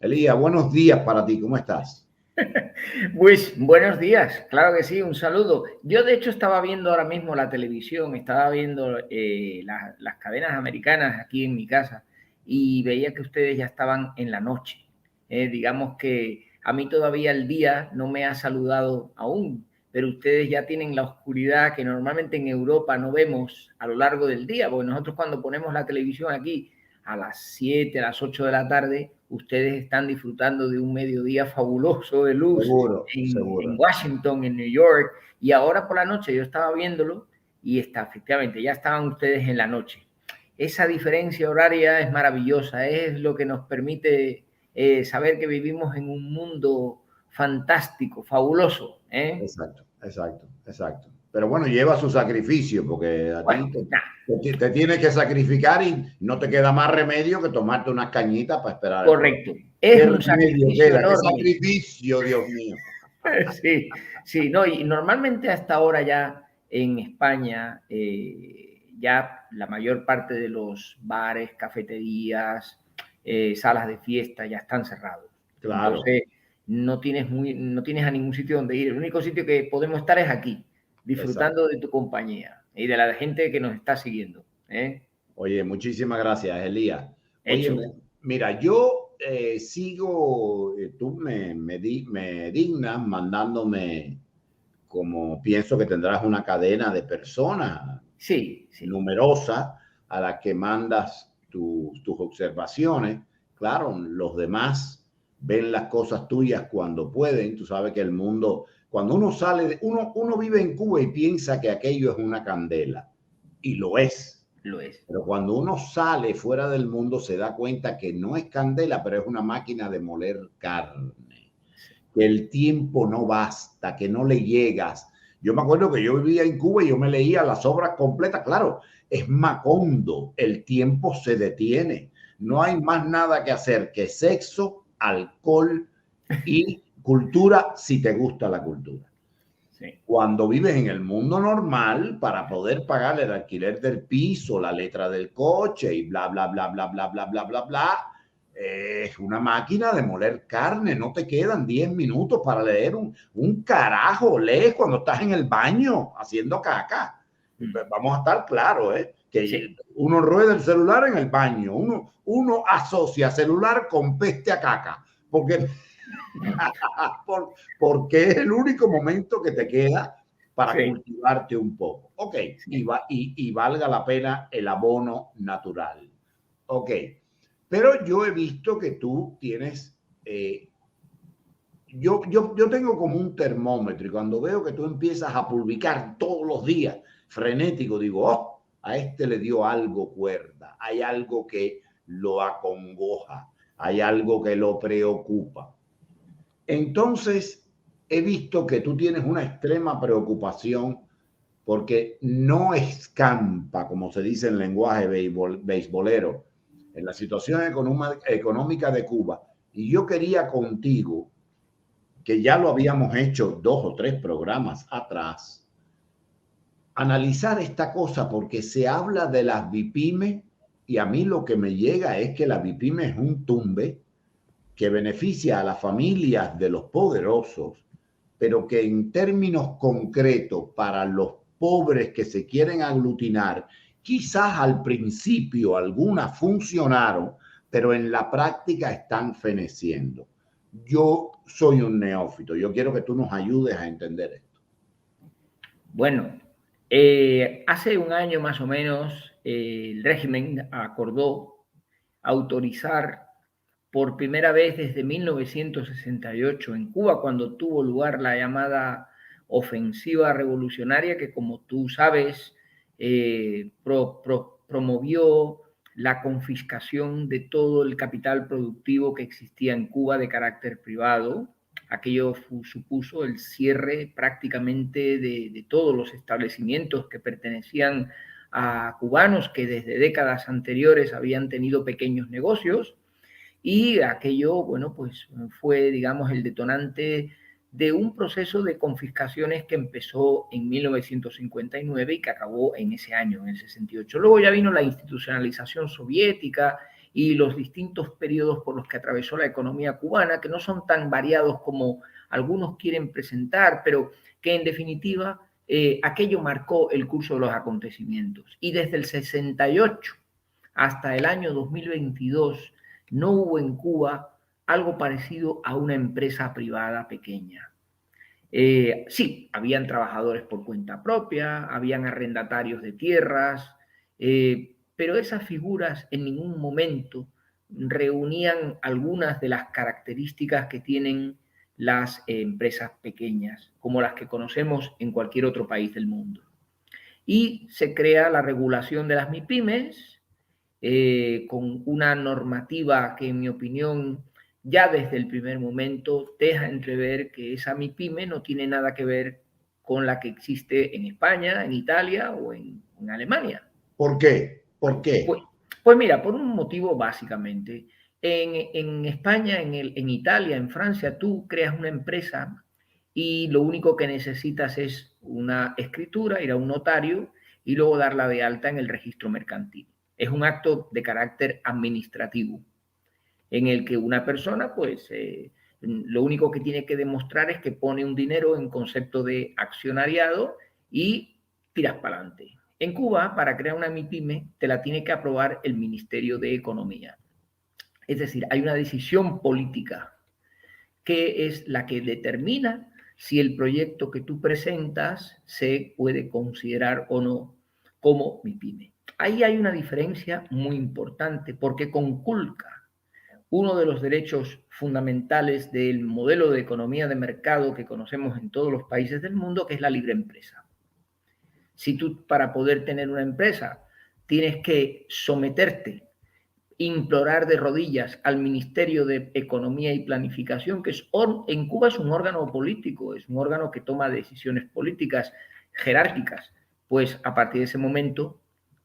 Elías, buenos días para ti, ¿cómo estás? Pues buenos días, claro que sí, un saludo. Yo de hecho estaba viendo ahora mismo la televisión, estaba viendo las cadenas americanas aquí en mi casa y veía que ustedes ya estaban en la noche. Digamos que a mí todavía el día no me ha saludado aún, pero ustedes ya tienen la oscuridad que normalmente en Europa no vemos a lo largo del día, porque nosotros cuando ponemos la televisión aquí a las 7, a las 8 de la tarde, ustedes están disfrutando de un mediodía fabuloso de luz Seguro, en seguro. Washington, en New York, y ahora por la noche yo estaba viéndolo y efectivamente, ya estaban ustedes en la noche. Esa diferencia horaria es maravillosa, es lo que nos permite saber que vivimos en un mundo fantástico, fabuloso. Exacto, exacto, exacto. Pero bueno, lleva su sacrificio porque a Bueno, ti nah, te tienes que sacrificar y no te queda más remedio que tomarte unas cañitas para esperar el programa. correcto. ¿Qué Es un remedio sacrificio queda? ¿Qué enorme. sacrificio, Dios mío? Sí, sí, no, y normalmente hasta ahora ya en España, ya la mayor parte de los bares, cafeterías, salas de fiesta ya están cerrados. Claro, Entonces, no tienes a ningún sitio donde ir. El único sitio que podemos estar es aquí, exacto. disfrutando de tu compañía y de la gente que nos está siguiendo. Oye, muchísimas gracias, Elías. Oye, Hecho. mira, yo sigo, tú me dignas mandándome, como pienso que tendrás una cadena de personas Sí, sí. numerosa a la que mandas tus observaciones. Claro, los demás ven las cosas tuyas cuando pueden. Tú sabes que el mundo, cuando uno sale, uno vive en Cuba y piensa que aquello es una candela, y lo es. Lo es. Pero cuando uno sale fuera del mundo se da cuenta que no es candela, pero es una máquina de moler carne, que el tiempo no basta, que no le llegas. Yo me acuerdo que yo vivía en Cuba y yo me leía las obras completas. Claro, es Macondo, el tiempo se detiene. No hay más nada que hacer que sexo, alcohol y cultura, si te gusta la cultura. Sí. Cuando vives en el mundo normal, para poder pagar el alquiler del piso, la letra del coche y bla, bla, bla, bla, bla, bla, bla, bla, bla, es una máquina de moler carne. No te quedan 10 minutos para leer un carajo. Lees cuando estás en el baño haciendo caca. Vamos a estar claros, ¿eh? Que Sí. uno rueda el celular en el baño. Uno asocia celular con peste a caca. Porque porque es el único momento que te queda para Sí. cultivarte un poco. Ok, Sí. y valga la pena el abono natural. Ok, pero yo he visto que tú tienes, yo tengo como un termómetro y cuando veo que tú empiezas a publicar todos los días frenético, digo, oh, a este le dio algo cuerda, hay algo que lo acongoja, hay algo que lo preocupa. Entonces, he visto que tú tienes una extrema preocupación porque no escampa, como se dice en lenguaje beisbolero, en la situación económica de Cuba. Y yo quería contigo, que ya lo habíamos hecho 2 o 3 programas atrás, analizar esta cosa porque se habla de las BIPYME y a mí lo que me llega es que la BIPYME es un tumbe que beneficia a las familias de los poderosos, pero que en términos concretos para los pobres que se quieren aglutinar, quizás al principio algunas funcionaron, pero en la práctica están feneciendo. Yo soy un neófito, yo quiero que tú nos ayudes a entender esto. Bueno, hace un año más o menos el régimen acordó autorizar por primera vez desde 1968 en Cuba, cuando tuvo lugar la llamada ofensiva revolucionaria, que como tú sabes, promovió la confiscación de todo el capital productivo que existía en Cuba de carácter privado. Aquello supuso el cierre prácticamente de todos los establecimientos que pertenecían a cubanos que desde décadas anteriores habían tenido pequeños negocios, y aquello, bueno, pues fue, digamos, el detonante de un proceso de confiscaciones que empezó en 1959 y que acabó en ese año, en el 68. Luego ya vino la institucionalización soviética y los distintos periodos por los que atravesó la economía cubana, que no son tan variados como algunos quieren presentar, pero que en definitiva aquello marcó el curso de los acontecimientos. Y desde el 68 hasta el año 2022 no hubo en Cuba algo parecido a una empresa privada pequeña. Sí, habían trabajadores por cuenta propia, habían arrendatarios de tierras, pero esas figuras en ningún momento reunían algunas de las características que tienen las empresas pequeñas, como las que conocemos en cualquier otro país del mundo. Y se crea la regulación de las MIPYMES, con una normativa que, en mi opinión, ya desde el primer momento deja entrever que esa MIPYME no tiene nada que ver con la que existe en España, en Italia o en Alemania. ¿Por qué? ¿Por qué? Pues mira, por un motivo básicamente. En España, en Italia, en Francia, tú creas una empresa y lo único que necesitas es una escritura, ir a un notario y luego darla de alta en el registro mercantil. Es un acto de carácter administrativo en el que una persona, pues, lo único que tiene que demostrar es que pone un dinero en concepto de accionariado y tiras para adelante. En Cuba, para crear una MIPYME, te la tiene que aprobar el Ministerio de Economía. Es decir, hay una decisión política que es la que determina si el proyecto que tú presentas se puede considerar o no como MIPYME. Ahí hay una diferencia muy importante porque conculca uno de los derechos fundamentales del modelo de economía de mercado que conocemos en todos los países del mundo, que es la libre empresa. Si tú, para poder tener una empresa, tienes que someterte, implorar de rodillas al Ministerio de Economía y Planificación, que en Cuba es un órgano político, es un órgano que toma decisiones políticas jerárquicas, pues a partir de ese momento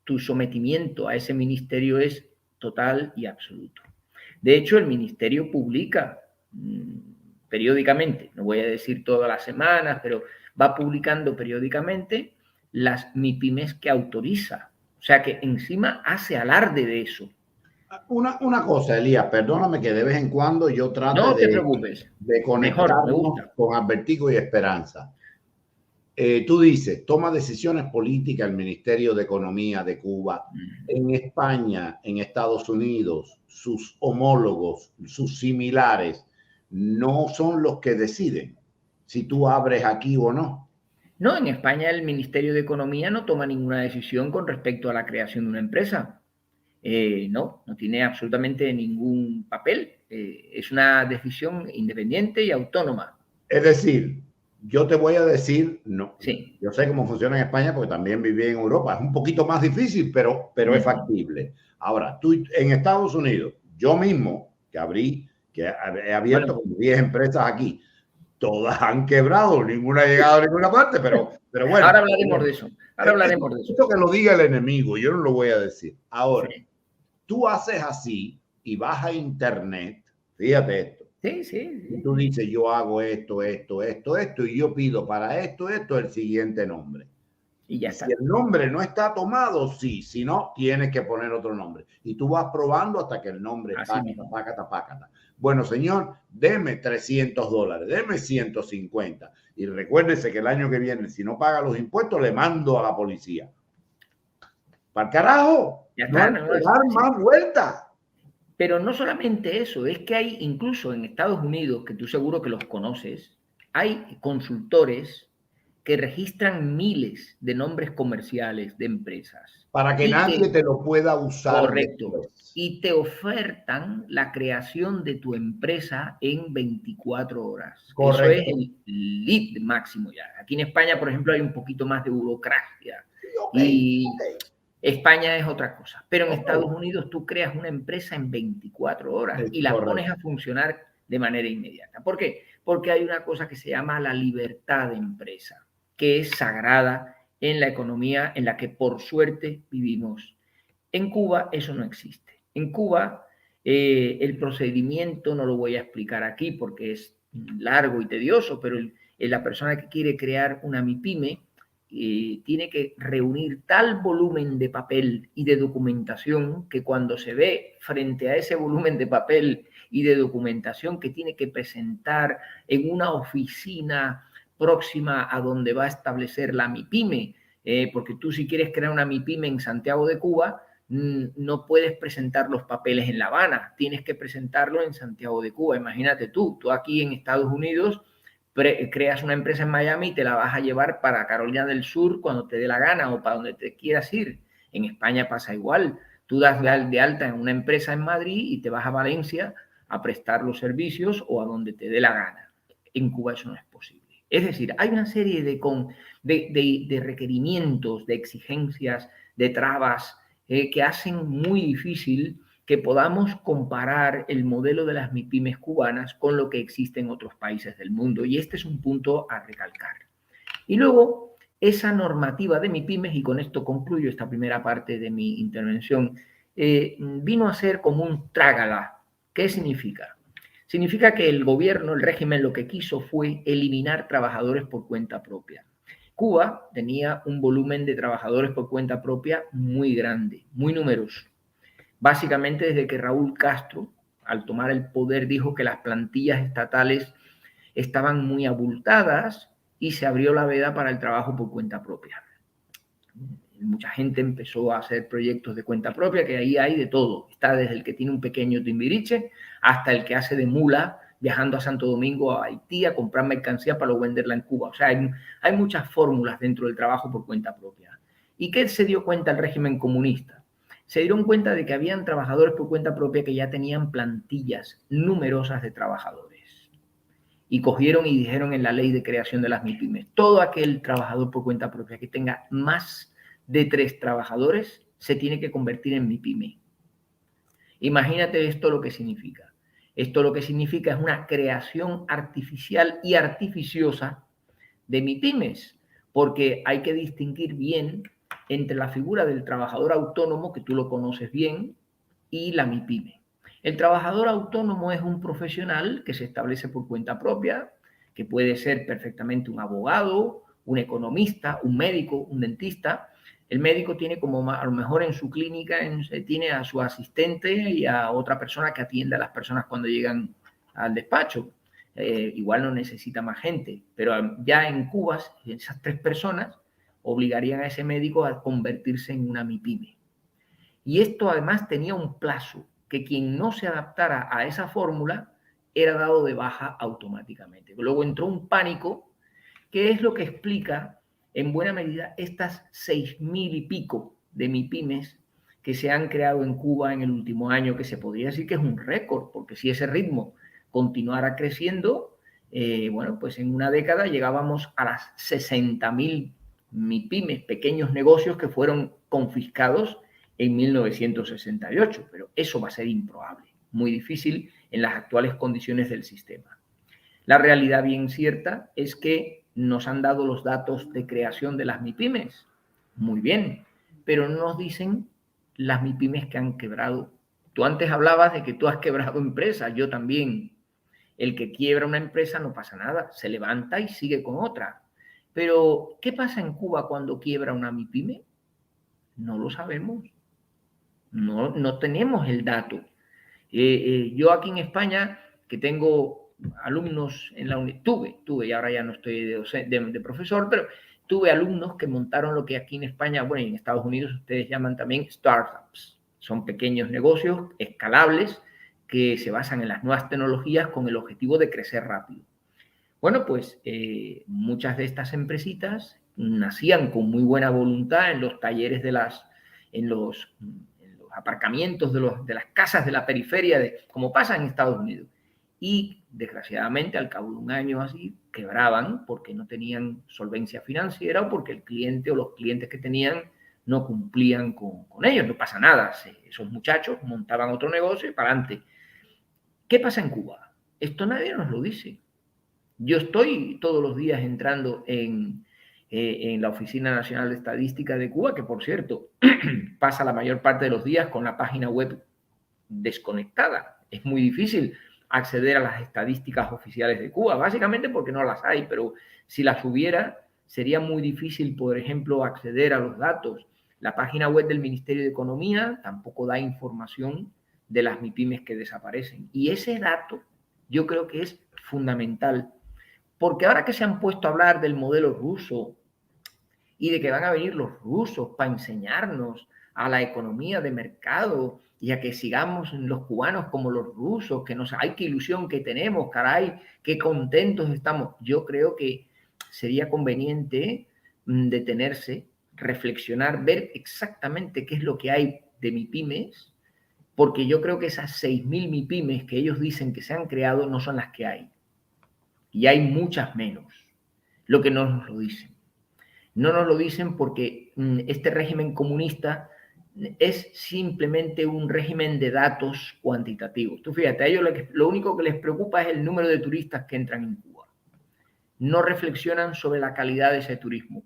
tu sometimiento a ese ministerio es total y absoluto. De hecho, el ministerio publica periódicamente, no voy a decir todas las semanas, pero va publicando periódicamente las MIPYMES que autoriza. O sea que encima hace alarde de eso. Una cosa, Elías, perdóname que de vez en cuando yo trate no te preocupes. de conectarnos Mejor, me gusta. con Advertigo y Esperanza. Tú dices, toma decisiones políticas el Ministerio de Economía de Cuba. En España, en Estados Unidos, sus homólogos, sus similares, no son los que deciden si tú abres aquí o no. No, en España el Ministerio de Economía no toma ninguna decisión con respecto a la creación de una empresa. No tiene absolutamente ningún papel. Es una decisión independiente y autónoma. Es decir, yo te voy a decir, no, sí. Yo sé cómo funciona en España porque también viví en Europa. Es un poquito más difícil, pero es factible. Ahora, tú en Estados Unidos, yo mismo que he abierto como 10 empresas aquí, todas han quebrado, ninguna ha llegado a ninguna parte, pero bueno. Ahora hablaremos de eso. Esto que lo diga el enemigo, yo no lo voy a decir. Ahora, tú haces así y vas a internet, fíjate esto. Sí. Y tú dices, yo hago esto, y yo pido para esto el siguiente nombre. Y ya está. Si el nombre no está tomado, sí. Si no, tienes que poner otro nombre. Y tú vas probando hasta que el nombre pácata. Bueno, señor, deme $300, deme 150. Y recuérdese que el año que viene, si no paga los impuestos, le mando a la policía. ¡Para el carajo! Ya está, no hay que dar más vueltas. Pero no solamente eso, es que hay incluso en Estados Unidos, que tú seguro que los conoces, hay consultores que registran miles de nombres comerciales de empresas. Para que nadie te lo pueda usar. Correcto. Después. Y te ofertan la creación de tu empresa en 24 horas. Correcto. Eso es el lead máximo ya. Aquí en España, por ejemplo, hay un poquito más de burocracia. Okay. España es otra cosa. Pero en Estados Unidos tú creas una empresa en 24 horas y la pones a funcionar de manera inmediata. ¿Por qué? Porque hay una cosa que se llama la libertad de empresa, que es sagrada en la economía en la que por suerte vivimos. En Cuba eso no existe. En Cuba el procedimiento no lo voy a explicar aquí porque es largo y tedioso, pero la persona que quiere crear una MIPYME tiene que reunir tal volumen de papel y de documentación que cuando se ve frente a ese volumen de papel y de documentación que tiene que presentar en una oficina próxima a donde va a establecer la MIPYME, porque tú si quieres crear una MIPYME en Santiago de Cuba, no puedes presentar los papeles en La Habana, tienes que presentarlo en Santiago de Cuba. Imagínate tú aquí en Estados Unidos creas una empresa en Miami y te la vas a llevar para Carolina del Sur cuando te dé la gana o para donde te quieras ir. En España pasa igual. Tú das de alta en una empresa en Madrid y te vas a Valencia a prestar los servicios o a donde te dé la gana. En Cuba eso no es posible. Es decir, hay una serie de requerimientos, de exigencias, de trabas que hacen muy difícil que podamos comparar el modelo de las MIPYMES cubanas con lo que existe en otros países del mundo. Y este es un punto a recalcar. Y luego, esa normativa de MIPYMES, y con esto concluyo esta primera parte de mi intervención, vino a ser como un trágala. ¿Qué significa? Significa que el gobierno, el régimen, lo que quiso fue eliminar trabajadores por cuenta propia. Cuba tenía un volumen de trabajadores por cuenta propia muy grande, muy numeroso. Básicamente desde que Raúl Castro, al tomar el poder, dijo que las plantillas estatales estaban muy abultadas y se abrió la veda para el trabajo por cuenta propia. Mucha gente empezó a hacer proyectos de cuenta propia, que ahí hay de todo. Está desde el que tiene un pequeño timbiriche hasta el que hace de mula viajando a Santo Domingo, a Haití, a comprar mercancía para luego venderla en Cuba. O sea, hay muchas fórmulas dentro del trabajo por cuenta propia. ¿Y qué se dio cuenta el régimen comunista? Se dieron cuenta de que habían trabajadores por cuenta propia que ya tenían plantillas numerosas de trabajadores. Y cogieron y dijeron en la ley de creación de las MIPYMES, todo aquel trabajador por cuenta propia que tenga más de 3 trabajadores se tiene que convertir en MIPYME. Imagínate esto lo que significa. Esto lo que significa es una creación artificial y artificiosa de MIPYMES, porque hay que distinguir bien entre la figura del trabajador autónomo, que tú lo conoces bien, y la MIPYME. El trabajador autónomo es un profesional que se establece por cuenta propia, que puede ser perfectamente un abogado, un economista, un médico, un dentista. El médico tiene como a lo mejor en su clínica, tiene a su asistente y a otra persona que atiende a las personas cuando llegan al despacho. Igual no necesita más gente, pero ya en Cuba esas 3 personas obligarían a ese médico a convertirse en una MIPYME. Y esto además tenía un plazo, que quien no se adaptara a esa fórmula era dado de baja automáticamente. Luego entró un pánico, que es lo que explica en buena medida estas 6.000 y pico de MIPYMES que se han creado en Cuba en el último año, que se podría decir que es un récord, porque si ese ritmo continuara creciendo, bueno, pues en una década llegábamos a las 60.000 MIPYMES, pequeños negocios que fueron confiscados en 1968, pero eso va a ser improbable, muy difícil en las actuales condiciones del sistema. La realidad bien cierta es que nos han dado los datos de creación de las MIPYMES, muy bien, pero no nos dicen las MIPYMES que han quebrado. Tú antes hablabas de que tú has quebrado empresas, yo también. El que quiebra una empresa no pasa nada, se levanta y sigue con otra. Pero, ¿qué pasa en Cuba cuando quiebra una MIPYME? No lo sabemos. No tenemos el dato. Yo aquí en España, que tengo alumnos en la tuve, y ahora ya no estoy de profesor, pero tuve alumnos que montaron lo que aquí en España, bueno, y en Estados Unidos ustedes llaman también startups. Son pequeños negocios escalables que se basan en las nuevas tecnologías con el objetivo de crecer rápido. Bueno, pues muchas de estas empresitas nacían con muy buena voluntad en los talleres en los aparcamientos de las casas de la periferia, como pasa en Estados Unidos. Y desgraciadamente al cabo de un año así quebraban porque no tenían solvencia financiera o porque el cliente o los clientes que tenían no cumplían con ellos. No pasa nada, esos muchachos montaban otro negocio y para adelante. ¿Qué pasa en Cuba? Esto nadie nos lo dice. Yo estoy todos los días entrando en la Oficina Nacional de Estadística de Cuba, que por cierto pasa la mayor parte de los días con la página web desconectada. Es muy difícil acceder a las estadísticas oficiales de Cuba, básicamente porque no las hay, pero si las hubiera, sería muy difícil, por ejemplo, acceder a los datos. La página web del Ministerio de Economía tampoco da información de las MIPYMES que desaparecen. Y ese dato yo creo que es fundamental, porque ahora que se han puesto a hablar del modelo ruso y de que van a venir los rusos para enseñarnos a la economía de mercado y a que sigamos los cubanos como los rusos, que nos, ay, qué ilusión que tenemos, caray, qué contentos estamos. Yo creo que sería conveniente detenerse, reflexionar, ver exactamente qué es lo que hay de MIPYMES, porque yo creo que esas 6.000 MIPYMES que ellos dicen que se han creado no son las que hay. Y hay muchas menos, lo que no nos lo dicen. No nos lo dicen porque este régimen comunista es simplemente un régimen de datos cuantitativos. Tú fíjate, a ellos lo único que les preocupa es el número de turistas que entran en Cuba. No reflexionan sobre la calidad de ese turismo.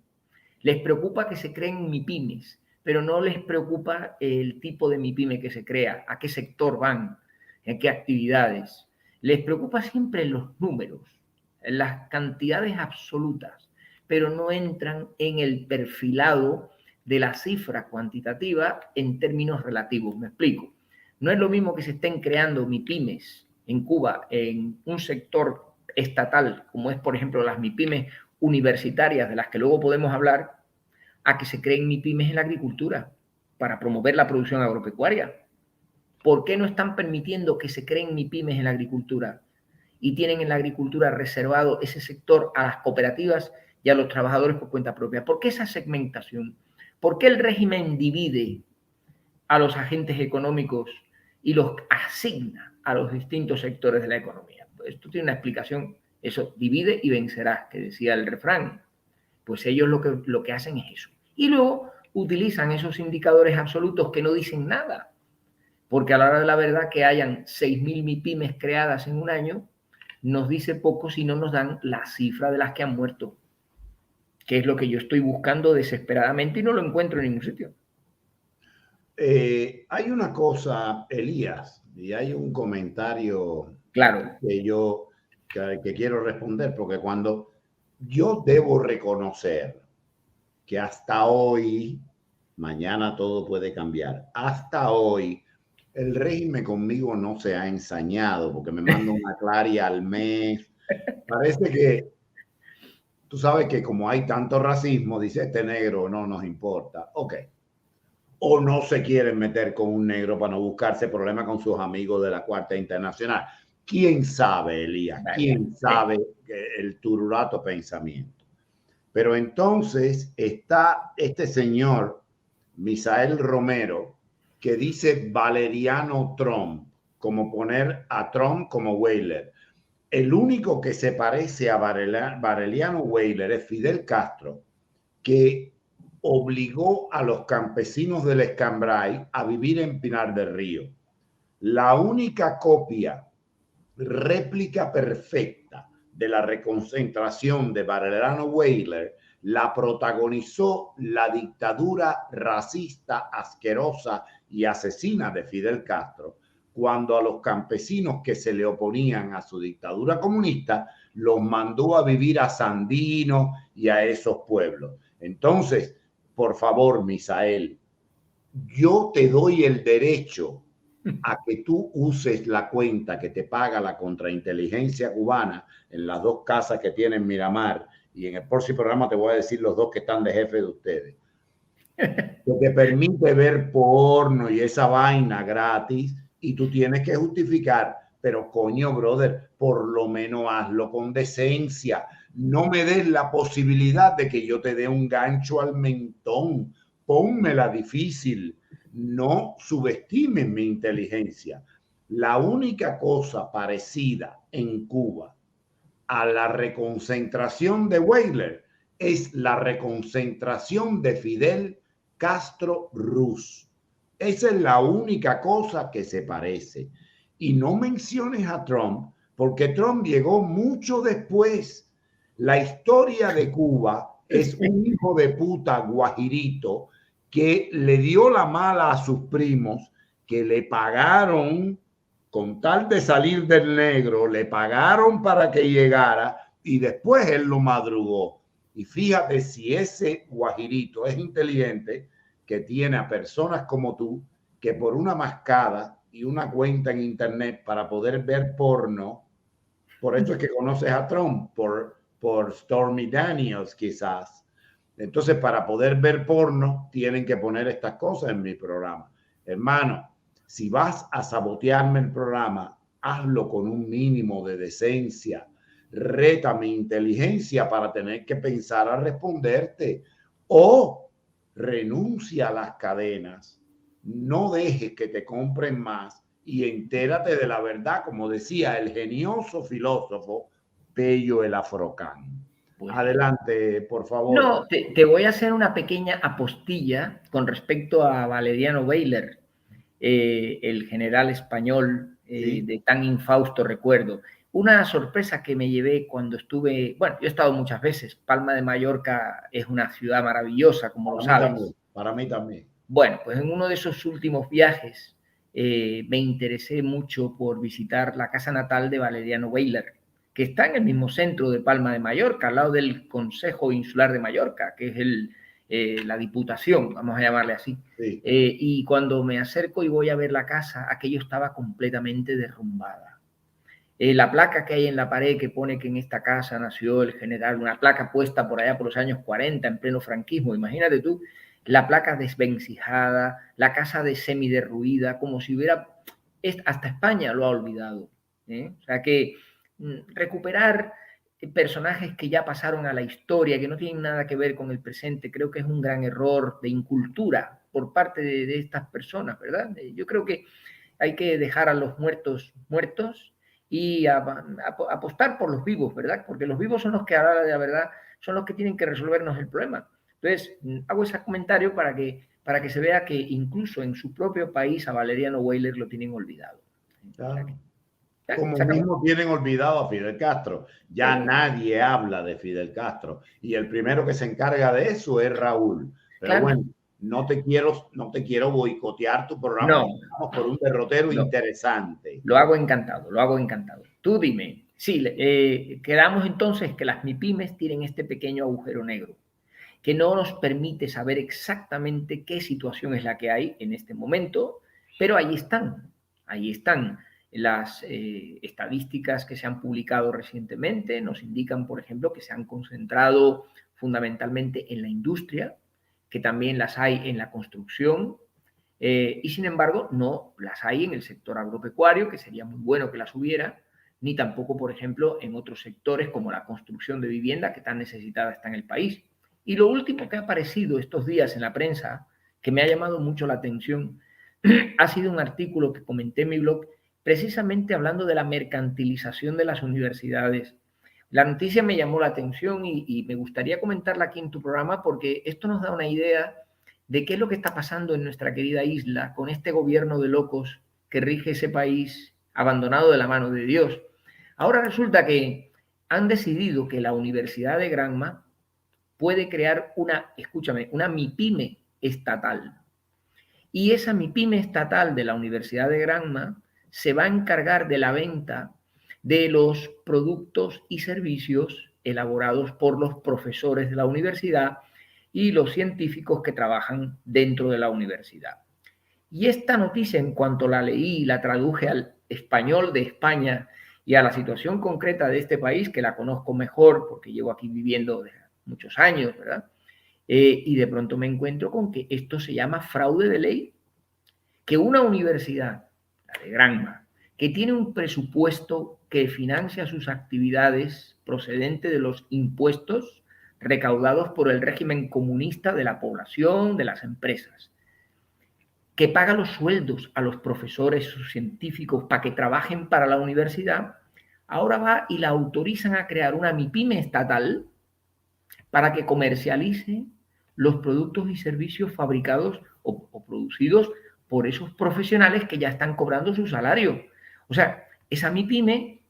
Les preocupa que se creen MIPYMES, pero no les preocupa el tipo de MIPYME que se crea, a qué sector van, en qué actividades. Les preocupa siempre los números, las cantidades absolutas, pero no entran en el perfilado de la cifra cuantitativa en términos relativos. Me explico. No es lo mismo que se estén creando MIPYMES en Cuba en un sector estatal, como es, por ejemplo, las MIPYMES universitarias, de las que luego podemos hablar, a que se creen MIPYMES en la agricultura para promover la producción agropecuaria. ¿Por qué no están permitiendo que se creen MIPYMES en la agricultura y tienen en la agricultura reservado ese sector a las cooperativas y a los trabajadores por cuenta propia? ¿Por qué esa segmentación? ¿Por qué el régimen divide a los agentes económicos y los asigna a los distintos sectores de la economía? Pues esto tiene una explicación. Eso, divide y vencerás, que decía el refrán. Pues ellos lo que hacen es eso. Y luego utilizan esos indicadores absolutos que no dicen nada. Porque a la hora de la verdad que hayan 6.000 MIPYMES creadas en un año, nos dice poco si no nos dan la cifra de las que han muerto, que es lo que yo estoy buscando desesperadamente y no lo encuentro en ningún sitio. Hay una cosa, Elías, y hay un comentario claro que quiero responder, porque cuando yo debo reconocer que hasta hoy, mañana todo puede cambiar, hasta hoy el régimen conmigo no se ha ensañado, porque me manda una claria al mes. Parece que tú sabes que como hay tanto racismo, dice este negro no nos importa. Ok. O no se quieren meter con un negro para no buscarse problemas con sus amigos de la Cuarta Internacional. ¿Quién sabe, Elías? ¿Quién sabe el turulato pensamiento? Pero entonces está este señor, Misael Romero, que dice Valeriano Trump, como poner a Trump como Weyler. El único que se parece a Valeriano Weyler es Fidel Castro, que obligó a los campesinos del Escambray a vivir en Pinar del Río. La única copia, réplica perfecta de la reconcentración de Valeriano Weyler la protagonizó la dictadura racista, asquerosa y asesina de Fidel Castro, cuando a los campesinos que se le oponían a su dictadura comunista los mandó a vivir a Sandino y a esos pueblos. Entonces, por favor, Misael, yo te doy el derecho a que tú uses la cuenta que te paga la contrainteligencia cubana en las dos casas que tiene en Miramar, y en el próximo programa te voy a decir los dos que están de jefe de ustedes, que te permite ver porno y esa vaina gratis, y tú tienes que justificar, pero coño, brother, por lo menos hazlo con decencia. No me des la posibilidad de que yo te dé un gancho al mentón. Pónmela difícil. No subestimen mi inteligencia. La única cosa parecida en Cuba a la reconcentración de Weyler es la reconcentración de Fidel Castro Ruz. Esa es la única cosa que se parece. Y no menciones a Trump, porque Trump llegó mucho después. La historia de Cuba es un hijo de puta guajirito que le dio la mala a sus primos, que le pagaron con tal de salir del negro, le pagaron para que llegara y después él lo madrugó. Y fíjate si ese guajirito es inteligente, que tiene a personas como tú, que por una mascada y una cuenta en internet para poder ver porno, por eso es que conoces a Trump, por Stormy Daniels quizás. Entonces, para poder ver porno, tienen que poner estas cosas en mi programa. Hermano, si vas a sabotearme el programa, hazlo con un mínimo de decencia. Reta mi inteligencia para tener que pensar a responderte. O renuncia a las cadenas. No dejes que te compren más y entérate de la verdad, como decía el genioso filósofo Pello el Afrocán. Pues, adelante, por favor. no, te voy a hacer una pequeña apostilla con respecto a Valeriano Weyler, el general español Sí. de tan infausto recuerdo. Una sorpresa que me llevé cuando estuve, bueno, yo he estado muchas veces, Palma de Mallorca es una ciudad maravillosa, como lo sabes. Para mí también. Bueno, pues en uno de esos últimos viajes me interesé mucho por visitar la casa natal de Valeriano Weyler, que está en el mismo centro de Palma de Mallorca, al lado del Consejo Insular de Mallorca, que es la Diputación, vamos a llamarle así. Sí. Y cuando me acerco y voy a ver la casa, aquello estaba completamente derrumbada. La placa que hay en la pared que pone que en esta casa nació el general, una placa puesta por allá por los años 40, en pleno franquismo, imagínate tú, la placa desvencijada, la casa de semiderruida, como si hubiera, hasta España lo ha olvidado. O sea que recuperar personajes que ya pasaron a la historia, que no tienen nada que ver con el presente, creo que es un gran error de incultura por parte de estas personas, ¿verdad? Yo creo que hay que dejar a los muertos muertos y apostar por los vivos, ¿verdad? Porque los vivos son los que ahora, la verdad, son los que tienen que resolvernos el problema. Entonces, hago ese comentario para que se vea que incluso en su propio país a Valeriano Weyler lo tienen olvidado. Claro. O sea que, como mismo tienen olvidado a Fidel Castro. Ya nadie habla de Fidel Castro. Y el primero que se encarga de eso es Raúl. Pero claro. bueno, no te quiero boicotear tu programa. No, vamos por un derrotero interesante. Lo hago encantado, lo hago encantado. Tú dime, sí, quedamos entonces que las MIPIMES tienen este pequeño agujero negro que no nos permite saber exactamente qué situación es la que hay en este momento, pero ahí están. Las estadísticas que se han publicado recientemente nos indican, por ejemplo, que se han concentrado fundamentalmente en la industria, que también las hay en la construcción, y sin embargo no las hay en el sector agropecuario, que sería muy bueno que las hubiera, ni tampoco, por ejemplo, en otros sectores como la construcción de vivienda, que tan necesitada está en el país. Y lo último que ha aparecido estos días en la prensa, que me ha llamado mucho la atención, ha sido un artículo que comenté en mi blog, precisamente hablando de la mercantilización de las universidades. La noticia me llamó la atención y me gustaría comentarla aquí en tu programa porque esto nos da una idea de qué es lo que está pasando en nuestra querida isla con este gobierno de locos que rige ese país abandonado de la mano de Dios. Ahora resulta que han decidido que la Universidad de Granma puede crear una MIPYME estatal. Y esa MIPYME estatal de la Universidad de Granma se va a encargar de la venta de los productos y servicios elaborados por los profesores de la universidad y los científicos que trabajan dentro de la universidad. Y esta noticia, en cuanto la leí y la traduje al español de España y a la situación concreta de este país, que la conozco mejor porque llevo aquí viviendo desde muchos años, ¿verdad? Y de pronto me encuentro con que esto se llama fraude de ley, que una universidad, la de Granma, que tiene un presupuesto que financia sus actividades procedente de los impuestos recaudados por el régimen comunista de la población, de las empresas, que paga los sueldos a los profesores, sus científicos, para que trabajen para la universidad, ahora va y la autorizan a crear una MIPYME estatal para que comercialice los productos y servicios fabricados o producidos por esos profesionales que ya están cobrando su salario. O sea, esa MIPYME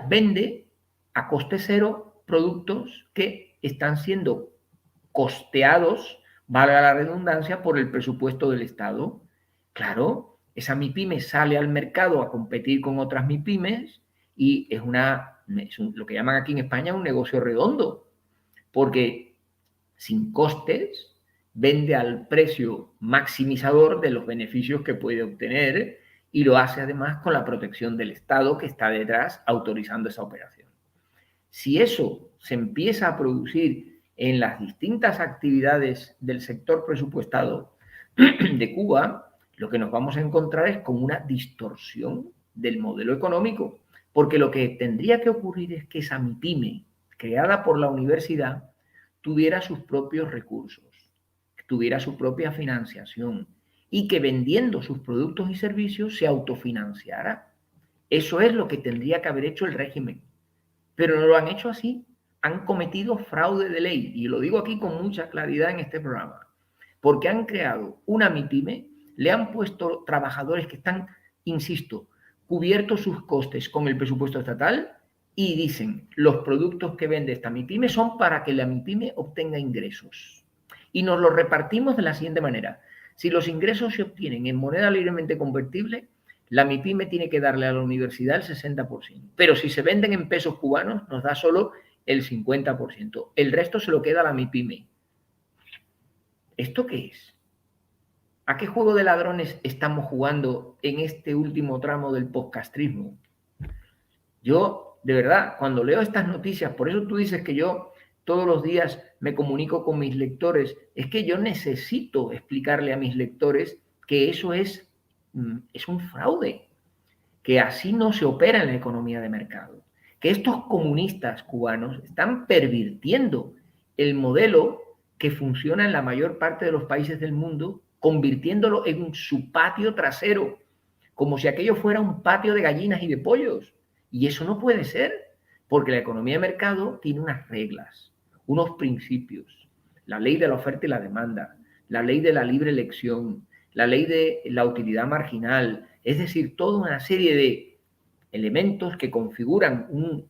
vende a coste cero productos que están siendo costeados, valga la redundancia, por el presupuesto del Estado. Claro, esa MIPYME sale al mercado a competir con otras MIPYMEs y es lo que llaman aquí en España un negocio redondo, porque sin costes, vende al precio maximizador de los beneficios que puede obtener y lo hace además con la protección del Estado que está detrás autorizando esa operación. Si eso se empieza a producir en las distintas actividades del sector presupuestado de Cuba, lo que nos vamos a encontrar es con una distorsión del modelo económico, porque lo que tendría que ocurrir es que esa MIPYME, creada por la universidad, tuviera sus propios recursos, tuviera su propia financiación y que vendiendo sus productos y servicios se autofinanciara. Eso es lo que tendría que haber hecho el régimen, pero no lo han hecho así. Han cometido fraude de ley, y lo digo aquí con mucha claridad en este programa, porque han creado una MIPYME, le han puesto trabajadores que están, insisto, cubiertos sus costes con el presupuesto estatal y dicen, los productos que vende esta MIPYME son para que la MIPYME obtenga ingresos. Y nos los repartimos de la siguiente manera. Si los ingresos se obtienen en moneda libremente convertible, la MIPYME tiene que darle a la universidad el 60%. Pero si se venden en pesos cubanos, nos da solo el 50%. El resto se lo queda a la MIPYME. ¿Esto qué es? ¿A qué juego de ladrones estamos jugando en este último tramo del postcastrismo? Yo, de verdad, cuando leo estas noticias, por eso tú dices que yo todos los días me comunico con mis lectores, es que yo necesito explicarle a mis lectores que eso es un fraude, que así no se opera en la economía de mercado, que estos comunistas cubanos están pervirtiendo el modelo que funciona en la mayor parte de los países del mundo, convirtiéndolo en su patio trasero, como si aquello fuera un patio de gallinas y de pollos. Y eso no puede ser, porque la economía de mercado tiene unas reglas, unos principios, la ley de la oferta y la demanda, la ley de la libre elección, la ley de la utilidad marginal, es decir, toda una serie de elementos que configuran un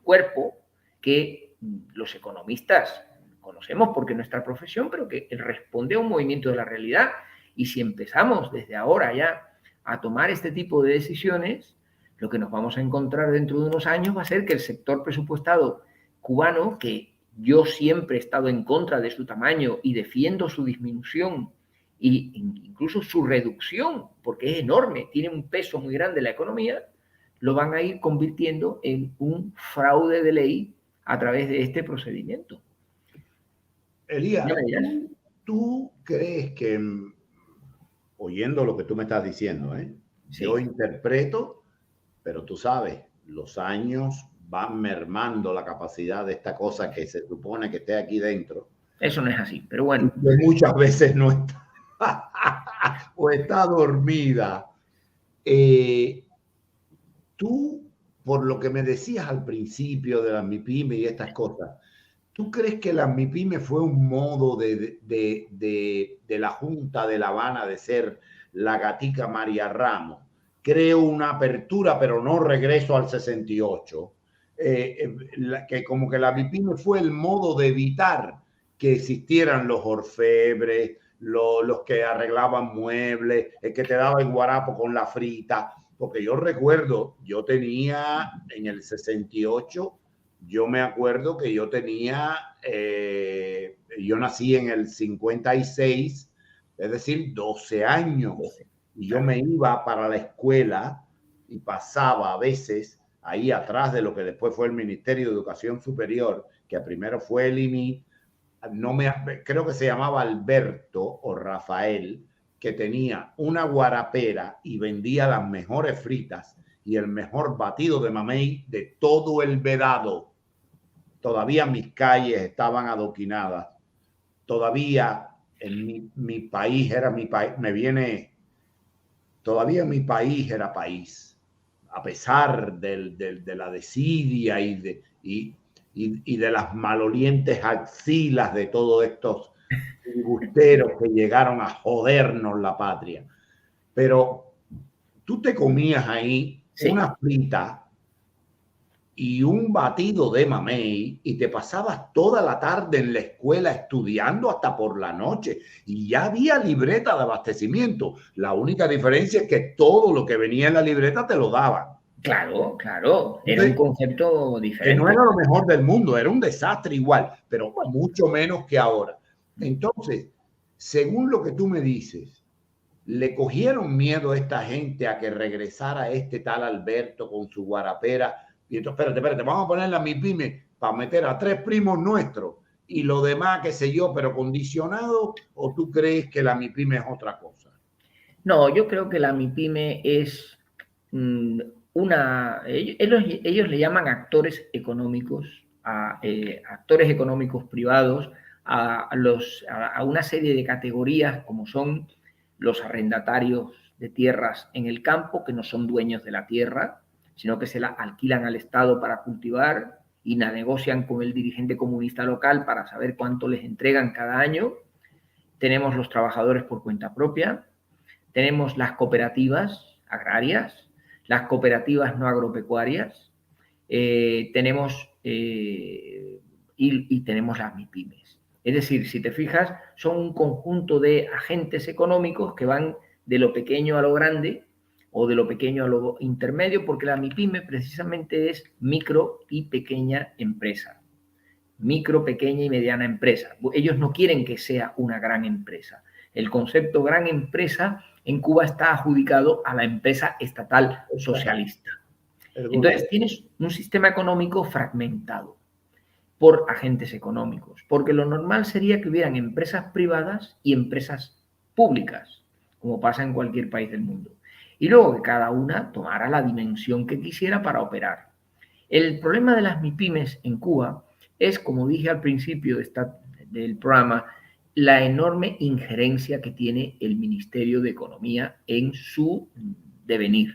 cuerpo que los economistas conocemos porque es nuestra profesión, pero que responde a un movimiento de la realidad. Y si empezamos desde ahora ya a tomar este tipo de decisiones, lo que nos vamos a encontrar dentro de unos años va a ser que el sector presupuestado cubano, que yo siempre he estado en contra de su tamaño y defiendo su disminución e incluso su reducción, porque es enorme, tiene un peso muy grande en la economía, lo van a ir convirtiendo en un fraude de ley a través de este procedimiento. Elías, ¿tú crees que, oyendo lo que tú me estás diciendo, sí, yo interpreto, pero tú sabes, los años van mermando la capacidad de esta cosa que se supone que esté aquí dentro? Eso no es así, pero bueno. Que muchas veces no está o está dormida. Tú, por lo que me decías al principio de la MIPYME y estas cosas, ¿tú crees que la MIPYME fue un modo de la Junta de La Habana de ser la gatica María Ramos? Creo una apertura, pero no regreso al 68. Que como que la MIPYME fue el modo de evitar que existieran los orfebres, los que arreglaban muebles, el que te daba el guarapo con la frita. Porque yo recuerdo, yo tenía en el 68, yo me acuerdo que yo tenía, yo nací en el 56, es decir, 12 años. Y yo me iba para la escuela y pasaba a veces ahí atrás de lo que después fue el Ministerio de Educación Superior, que primero fue el IMI, creo que se llamaba Alberto o Rafael, que tenía una guarapera y vendía las mejores fritas y el mejor batido de mamey de todo el Vedado. Todavía mis calles estaban adoquinadas. Todavía en mi país era mi país. Todavía mi país era país. A pesar de la desidia y de las malolientes axilas de todos estos filibusteros que llegaron a jodernos la patria. Pero tú te comías ahí una frita y un batido de mamey y te pasabas toda la tarde en la escuela estudiando hasta por la noche y ya había libreta de abastecimiento. La única diferencia es que todo lo que venía en la libreta te lo daban. Claro, claro, era un Entonces, concepto que no diferente. era lo mejor del mundo, era un desastre igual, pero Bueno, mucho menos que ahora. Entonces, según lo que tú me dices, le cogieron miedo a esta gente a que regresara este tal Alberto con su guarapera. Y entonces, espérate, vamos a ponerle a mi pyme para meter a 3 primos nuestros y lo demás, qué sé yo, pero condicionado, ¿o tú crees que la MIPYME es otra cosa? no, yo creo que la MIPYME es mm, ellos le llaman actores económicos, actores económicos privados, a una serie de categorías como son los arrendatarios de tierras en el campo, que no son dueños de la tierra, sino que se la alquilan al Estado para cultivar y la negocian con el dirigente comunista local para saber cuánto les entregan cada año. Tenemos los trabajadores por cuenta propia, tenemos las cooperativas agrarias, las cooperativas no agropecuarias, y tenemos las MIPYMES. Es decir, si te fijas, son un conjunto de agentes económicos que van de lo pequeño a lo grande o de lo pequeño a lo intermedio, porque la MIPYME precisamente es micro y pequeña empresa. Micro, pequeña y mediana empresa. Ellos no quieren que sea una gran empresa. El concepto gran empresa en Cuba está adjudicado a la empresa estatal socialista. Entonces tienes un sistema económico fragmentado por agentes económicos, porque lo normal sería que hubieran empresas privadas y empresas públicas, como pasa en cualquier país del mundo, y luego que cada una tomara la dimensión que quisiera para operar. El problema de las MIPYMES en Cuba es, como dije al principio del programa, la enorme injerencia que tiene el Ministerio de Economía en su devenir.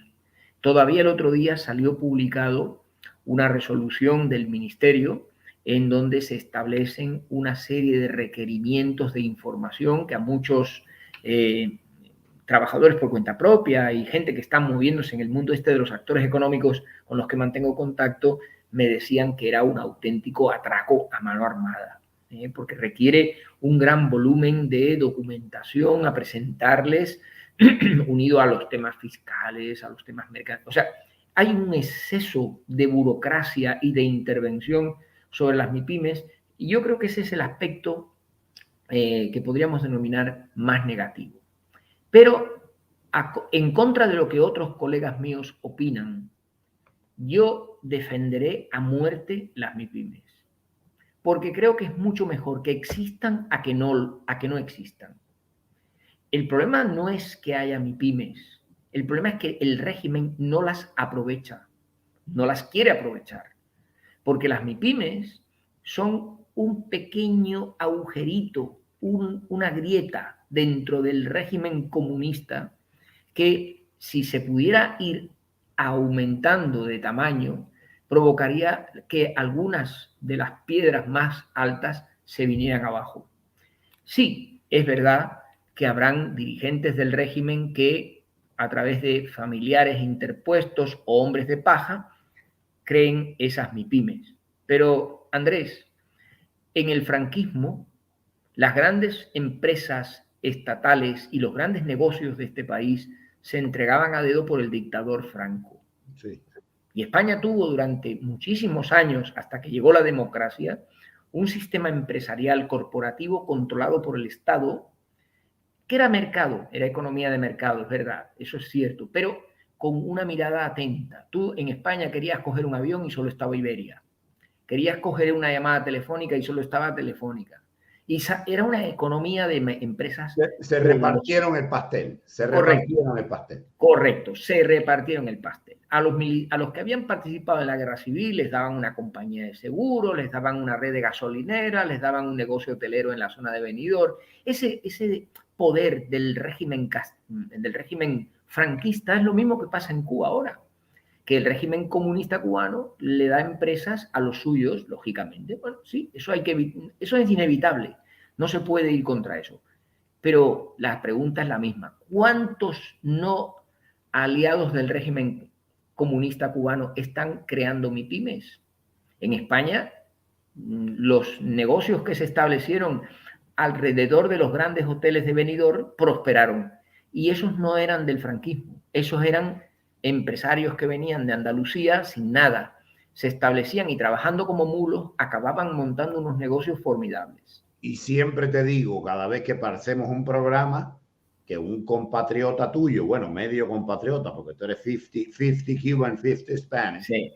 Todavía el otro día salió publicado una resolución del Ministerio en donde se establecen una serie de requerimientos de información que a muchos trabajadores por cuenta propia y gente que está moviéndose en el mundo de los actores económicos con los que mantengo contacto, me decían que era un auténtico atraco a mano armada, porque requiere un gran volumen de documentación a presentarles, unido a los temas fiscales, a los temas mercantiles. O sea, hay un exceso de burocracia y de intervención sobre las MIPYMES, y yo creo que ese es el aspecto que podríamos denominar más negativo. Pero en contra de lo que otros colegas míos opinan, yo defenderé a muerte las MIPYMES, porque creo que es mucho mejor que existan a que no existan. El problema no es que haya MIPYMES, el problema es que el régimen no las aprovecha, no las quiere aprovechar, porque las MIPYMES son un pequeño agujerito, una grieta dentro del régimen comunista que, si se pudiera ir aumentando de tamaño, provocaría que algunas de las piedras más altas se vinieran abajo. Sí, es verdad que habrán dirigentes del régimen que, a través de familiares interpuestos o hombres de paja, creen esas MIPYMES. Pero, Andrés, en el franquismo, las grandes empresas estatales y los grandes negocios de este país se entregaban a dedo por el dictador Franco. Sí. Y España tuvo durante muchísimos años, hasta que llegó la democracia, un sistema empresarial corporativo controlado por el Estado, que era mercado, era economía de mercado, es verdad, eso es cierto, pero con una mirada atenta. Tú en España querías coger un avión y solo estaba Iberia. Querías coger una llamada telefónica y solo estaba Telefónica. Y era una economía de empresas. Se repartieron el pastel. Se repartieron el pastel. Correcto, se repartieron el pastel. A los que habían participado en la guerra civil les daban una compañía de seguros, les daban una red de gasolineras, les daban un negocio hotelero en la zona de Benidorm. Ese poder del régimen franquista es lo mismo que pasa en Cuba ahora, que el régimen comunista cubano le da empresas a los suyos, lógicamente. Bueno, sí, eso es inevitable, no se puede ir contra eso. Pero la pregunta es la misma. ¿Cuántos no aliados del régimen comunista cubano están creando MIPYMES? En España, los negocios que se establecieron alrededor de los grandes hoteles de Benidorm prosperaron. Y esos no eran del franquismo, esos eran empresarios que venían de Andalucía sin nada, se establecían y trabajando como mulos, acababan montando unos negocios formidables. Y siempre te digo, cada vez que hacemos un programa, que un compatriota tuyo, bueno, medio compatriota, porque tú eres 50 Cuban, 50 Spanish, Sí.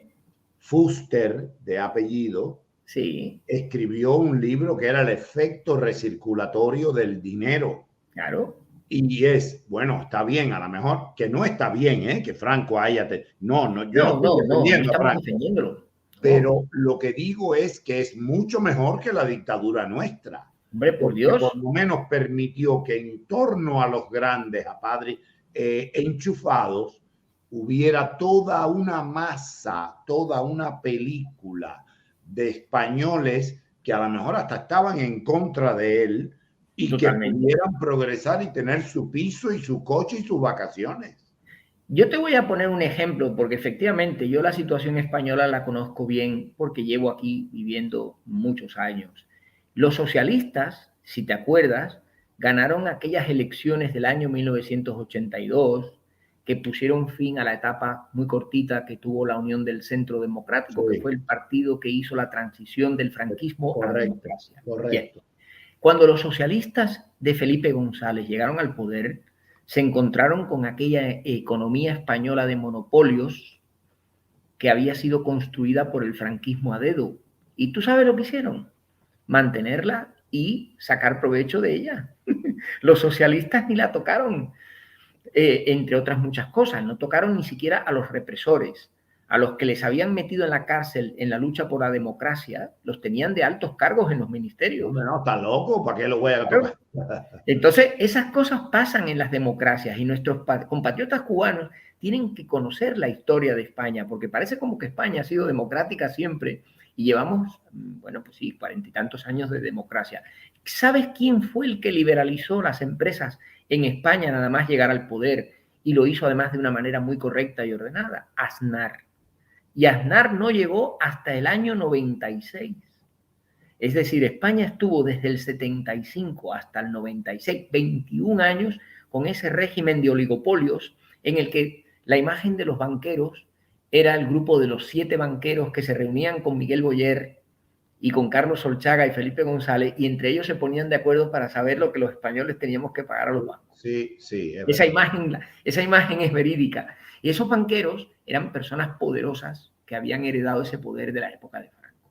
Fuster, de apellido, Sí. escribió un libro que era el efecto recirculatorio del dinero. Claro. Y es, bueno, está bien, a lo mejor, que no está bien, que Franco haya... No, yo no estoy No defendiendo a estamos Franco. defendiéndolo. Pero lo que digo es que es mucho mejor que la dictadura nuestra. Hombre, por Porque Dios. por lo menos permitió que en torno a los grandes, a padres enchufados, hubiera toda una masa, toda una película de españoles que a lo mejor hasta estaban en contra de él y Totalmente. que pudieran progresar y tener su piso y su coche y sus vacaciones. Yo te voy a poner un ejemplo, porque efectivamente yo la situación española la conozco bien porque llevo aquí viviendo muchos años. Los socialistas, si te acuerdas, ganaron aquellas elecciones del año 1982 que pusieron fin a la etapa muy cortita que tuvo la Unión del Centro Democrático, Sí. que fue el partido que hizo la transición del franquismo a la democracia. Correcto. Bien. Cuando los socialistas de Felipe González llegaron al poder, se encontraron con aquella economía española de monopolios que había sido construida por el franquismo a dedo. ¿Y tú sabes lo que hicieron? Mantenerla y sacar provecho de ella. Los socialistas ni la tocaron, entre otras muchas cosas. No tocaron ni siquiera a los represores, a los que les habían metido en la cárcel en la lucha por la democracia, los tenían de altos cargos en los ministerios. Hombre, no, está loco, ¿para qué lo voy a tocar? Entonces, esas cosas pasan en las democracias y nuestros compatriotas cubanos tienen que conocer la historia de España, porque parece como que España ha sido democrática siempre y llevamos, bueno, pues sí, 40 y tantos años de democracia. ¿Sabes quién fue el que liberalizó las empresas en España nada más llegar al poder y lo hizo además de una manera muy correcta y ordenada? Aznar. Y Aznar no llegó hasta el año 96. Es decir, España estuvo desde el 75 hasta el 96, 21 años, con ese régimen de oligopolios en el que la imagen de los banqueros era el grupo de los 7 banqueros que se reunían con Miguel Boyer y con Carlos Solchaga y Felipe González, y entre ellos se ponían de acuerdo para saber lo que los españoles teníamos que pagar a los bancos. Sí. Esa imagen es verídica. Y esos banqueros eran personas poderosas que habían heredado ese poder de la época de Franco.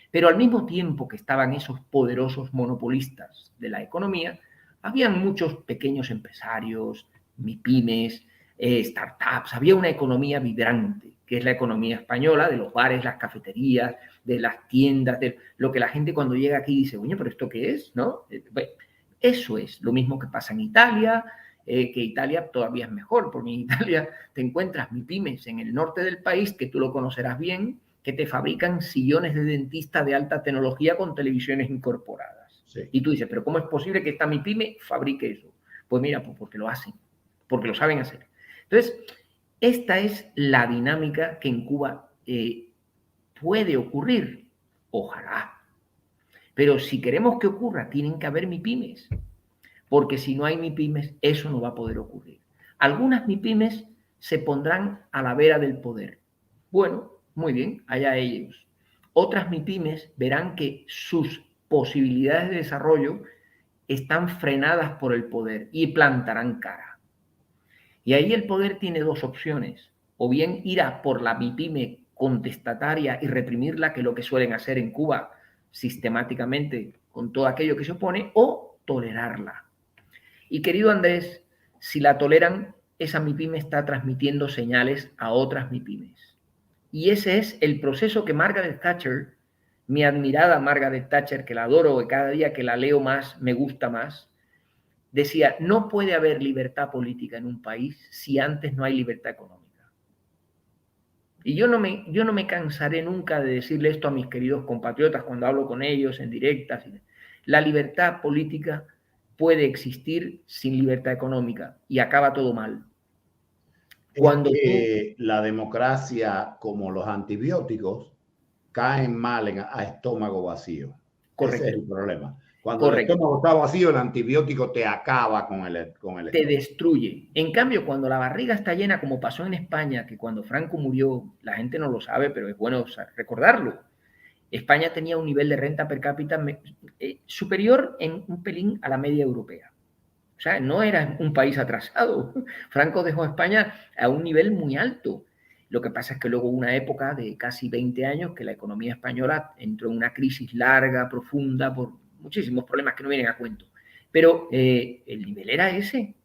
Pero al mismo tiempo que estaban esos poderosos monopolistas de la economía, habían muchos pequeños empresarios, MIPYMES, startups. Había una economía vibrante, que es la economía española, de los bares, las cafeterías, de las tiendas, de lo que la gente cuando llega aquí dice, oye, ¿pero esto qué es? ¿No? Eso es lo mismo que pasa en Italia, que Italia todavía es mejor, porque en Italia te encuentras MIPYMES en el norte del país, que tú lo conocerás bien, que te fabrican sillones de dentista de alta tecnología con televisiones incorporadas. Sí. Y tú dices, ¿pero cómo es posible que esta MIPYME fabrique eso? Pues mira, pues porque lo hacen, porque lo saben hacer. Entonces, esta es la dinámica que en Cuba puede ocurrir. Ojalá. Pero si queremos que ocurra, tienen que haber MIPYMES. Porque si no hay MIPYMES, eso no va a poder ocurrir. Algunas MIPYMES se pondrán a la vera del poder. Bueno, muy bien, allá ellos. Otras MIPYMES verán que sus posibilidades de desarrollo están frenadas por el poder y plantarán cara. Y ahí el poder tiene 2 opciones. O bien ir a por la MIPYME contestataria y reprimirla, que es lo que suelen hacer en Cuba sistemáticamente con todo aquello que se opone, o tolerarla. Y querido Andrés, si la toleran, esa MIPYME está transmitiendo señales a otras MIPYMEs. Y ese es el proceso que Margaret Thatcher, mi admirada Margaret Thatcher, que la adoro y cada día que la leo más me gusta más, decía, no puede haber libertad política en un país si antes no hay libertad económica. Y yo no me cansaré nunca de decirle esto a mis queridos compatriotas cuando hablo con ellos en directas. La libertad política puede existir sin libertad económica y acaba todo mal. Cuando la democracia, como los antibióticos, caen mal a estómago vacío. Correcto. Ese es el problema. Cuando el estómago está vacío, el antibiótico te acaba con el estómago. Te destruye. En cambio, cuando la barriga está llena, como pasó en España, que cuando Franco murió, la gente no lo sabe, pero es bueno recordarlo. España tenía un nivel de renta per cápita superior en un pelín a la media europea. O sea, no era un país atrasado. Franco dejó a España a un nivel muy alto. Lo que pasa es que luego hubo una época de casi 20 años que la economía española entró en una crisis larga, profunda, por muchísimos problemas que no vienen a cuento. Pero el nivel era ese.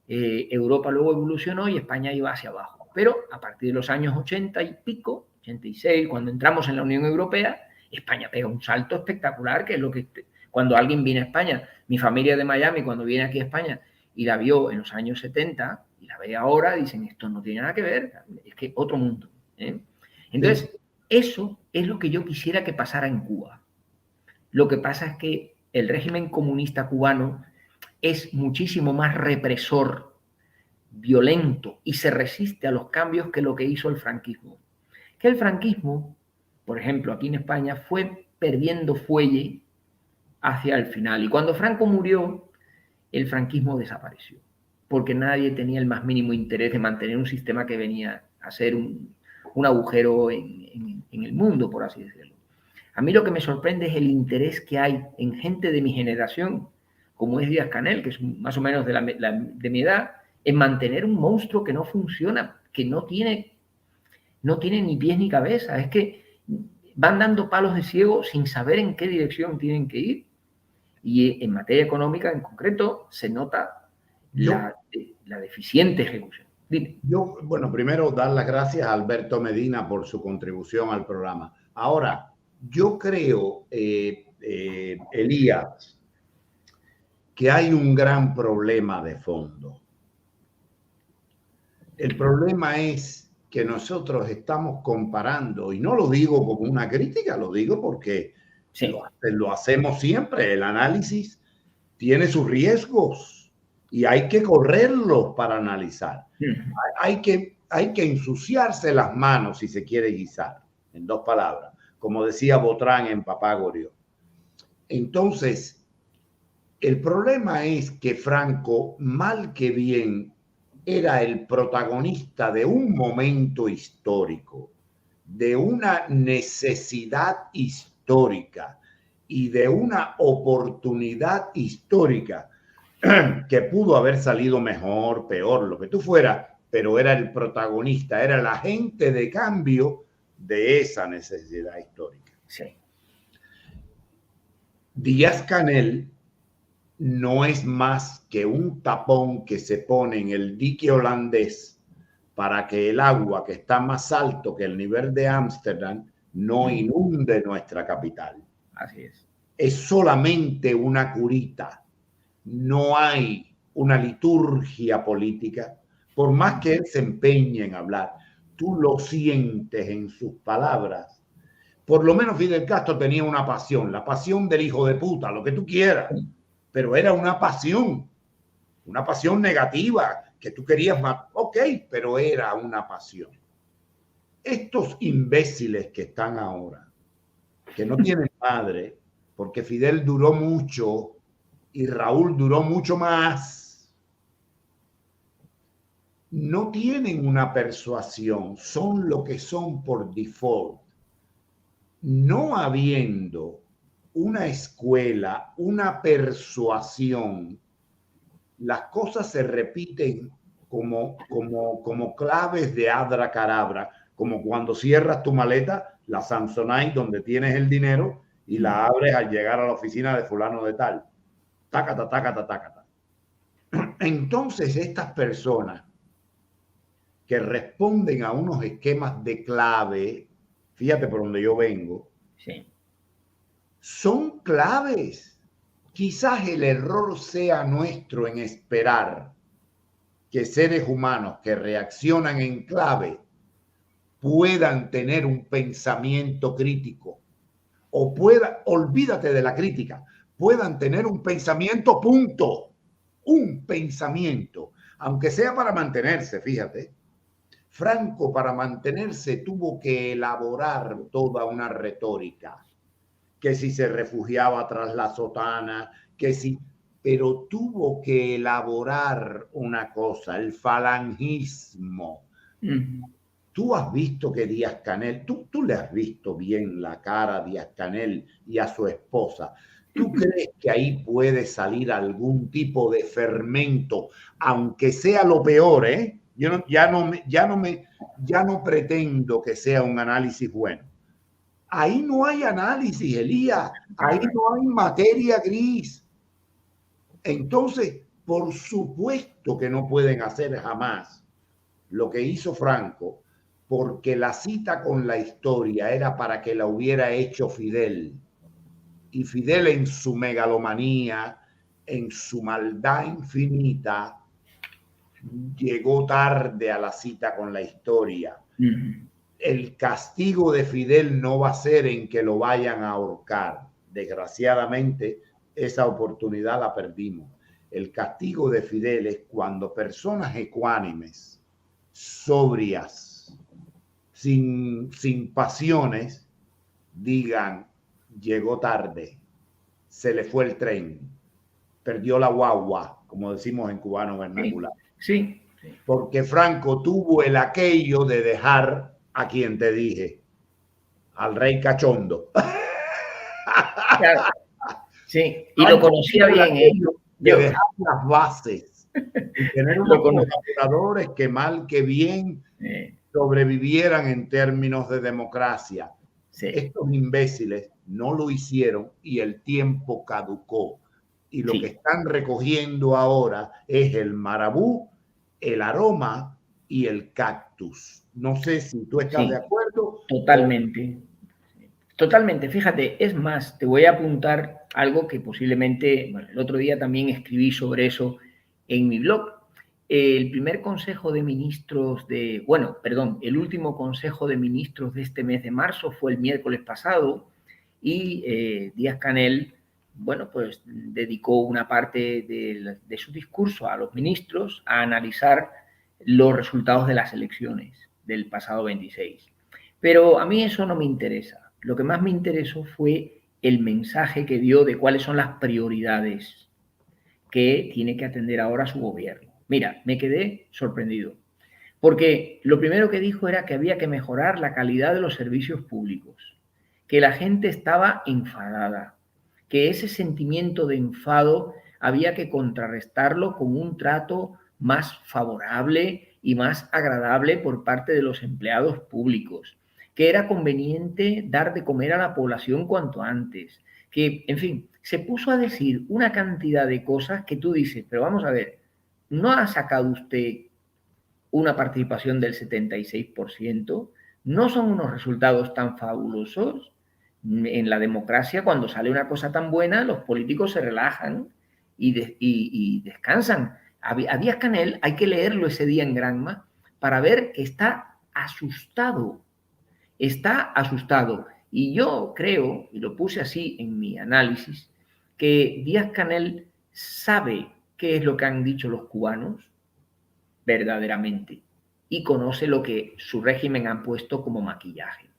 Europa luego evolucionó y España iba hacia abajo. Pero a partir de los años 80 y pico, 86, cuando entramos en la Unión Europea, España pega un salto espectacular, que es lo que cuando alguien viene a España, mi familia de Miami, cuando viene aquí a España y la vio en los años 70 y la ve ahora, dicen, esto no tiene nada que ver, es que otro mundo. Entonces, eso es lo que yo quisiera que pasara en Cuba. Lo que pasa es que el régimen comunista cubano es muchísimo más represor, violento y se resiste a los cambios que lo que hizo el franquismo. Que el franquismo, por ejemplo, aquí en España, fue perdiendo fuelle hacia el final. Y cuando Franco murió, el franquismo desapareció, porque nadie tenía el más mínimo interés de mantener un sistema que venía a ser un agujero en el mundo, por así decirlo. A mí lo que me sorprende es el interés que hay en gente de mi generación, como es Díaz-Canel, que es más o menos de mi edad, en mantener un monstruo que no funciona, que no tiene ni pies ni cabeza. Es que van dando palos de ciego sin saber en qué dirección tienen que ir. Y en materia económica, en concreto, se nota la deficiente ejecución. Dime. Bueno, primero dar las gracias a Alberto Medina por su contribución al programa. Ahora, yo creo, Elías, que hay un gran problema de fondo. El problema es que nosotros estamos comparando, y no lo digo como una crítica, lo digo porque sí, lo hacemos siempre. El análisis tiene sus riesgos y hay que correrlos para analizar. Hay que ensuciarse las manos si se quiere guisar, en dos palabras, como decía Botrán en Papá Goriot. Entonces, el problema es que Franco, mal que bien, era el protagonista de un momento histórico, de una necesidad histórica y de una oportunidad histórica que pudo haber salido mejor, peor, lo que tú fueras, pero era el protagonista, era el agente de cambio de esa necesidad histórica. Sí. Díaz-Canel no es más que un tapón que se pone en el dique holandés para que el agua que está más alto que el nivel de Ámsterdam no inunde nuestra capital. Así es. Es solamente una curita. No hay una liturgia política. Por más que él se empeñe en hablar, tú lo sientes en sus palabras. Por lo menos Fidel Castro tenía una pasión, la pasión del hijo de puta, lo que tú quieras. Pero era una pasión negativa, que tú querías más. Ok, pero era una pasión. Estos imbéciles que están ahora, que no tienen madre, porque Fidel duró mucho y Raúl duró mucho más, no tienen una persuasión, son lo que son por default. No habiendo una escuela, una persuasión, las cosas se repiten como claves de abracadabra, como cuando cierras tu maleta, la Samsonite, donde tienes el dinero, y la abres al llegar a la oficina de fulano de tal. Tácata, tácata, tácata. Entonces, estas personas que responden a unos esquemas de clave, fíjate por donde yo vengo, sí, son claves. Quizás el error sea nuestro en esperar que seres humanos que reaccionan en clave puedan tener un pensamiento crítico o olvídate de la crítica, puedan tener un pensamiento, punto, un pensamiento, aunque sea para mantenerse, fíjate. Franco, para mantenerse, tuvo que elaborar toda una retórica que si se refugiaba tras la sotana, que si... Pero tuvo que elaborar una cosa, el falangismo. Tú has visto que Díaz-Canel, tú le has visto bien la cara a Díaz-Canel y a su esposa. ¿Tú crees que ahí puede salir algún tipo de fermento, aunque sea lo peor, eh? Yo ya no pretendo que sea un análisis bueno. Ahí no hay análisis, Elías. Ahí no hay materia gris. Entonces, por supuesto que no pueden hacer jamás lo que hizo Franco, porque la cita con la historia era para que la hubiera hecho Fidel. Y Fidel, en su megalomanía, en su maldad infinita, llegó tarde a la cita con la historia. El castigo de Fidel no va a ser en que lo vayan a ahorcar. Desgraciadamente, esa oportunidad la perdimos. El castigo de Fidel es cuando personas ecuánimes, sobrias, sin pasiones, digan: llegó tarde, se le fue el tren, perdió la guagua, como decimos en cubano vernacular. Sí. Porque Franco tuvo el aquello de dejar a quien te dije, al rey cachondo. Claro. Sí, y lo conocía bien, ¿eh? De dejar las bases y tener unos colaboradores que mal que bien sobrevivieran en términos de democracia. Sí. Estos imbéciles no lo hicieron y el tiempo caducó. Y lo que están recogiendo ahora es el marabú, el aroma y el cactus. No sé si tú estás de acuerdo. Totalmente. Totalmente. Fíjate, es más, te voy a apuntar algo que posiblemente, bueno, el otro día también escribí sobre eso en mi blog. El primer consejo de ministros el último consejo de ministros de este mes de marzo fue el miércoles pasado y Díaz-Canel, bueno, pues dedicó una parte de su discurso a los ministros a analizar los resultados de las elecciones del pasado 26. Pero a mí eso no me interesa. Lo que más me interesó fue el mensaje que dio de cuáles son las prioridades que tiene que atender ahora su gobierno. Mira, me quedé sorprendido, porque lo primero que dijo era que había que mejorar la calidad de los servicios públicos, que la gente estaba enfadada, que ese sentimiento de enfado había que contrarrestarlo con un trato más favorable y más agradable por parte de los empleados públicos, que era conveniente dar de comer a la población cuanto antes, que, en fin, se puso a decir una cantidad de cosas que tú dices, pero vamos a ver, ¿no ha sacado usted una participación del 76%? ¿No son unos resultados tan fabulosos? En la democracia, cuando sale una cosa tan buena, los políticos se relajan y descansan. A Díaz-Canel hay que leerlo ese día en Granma para ver que está asustado. Está asustado. Y yo creo, y lo puse así en mi análisis, que Díaz-Canel sabe qué es lo que han dicho los cubanos verdaderamente y conoce lo que su régimen ha puesto como maquillaje.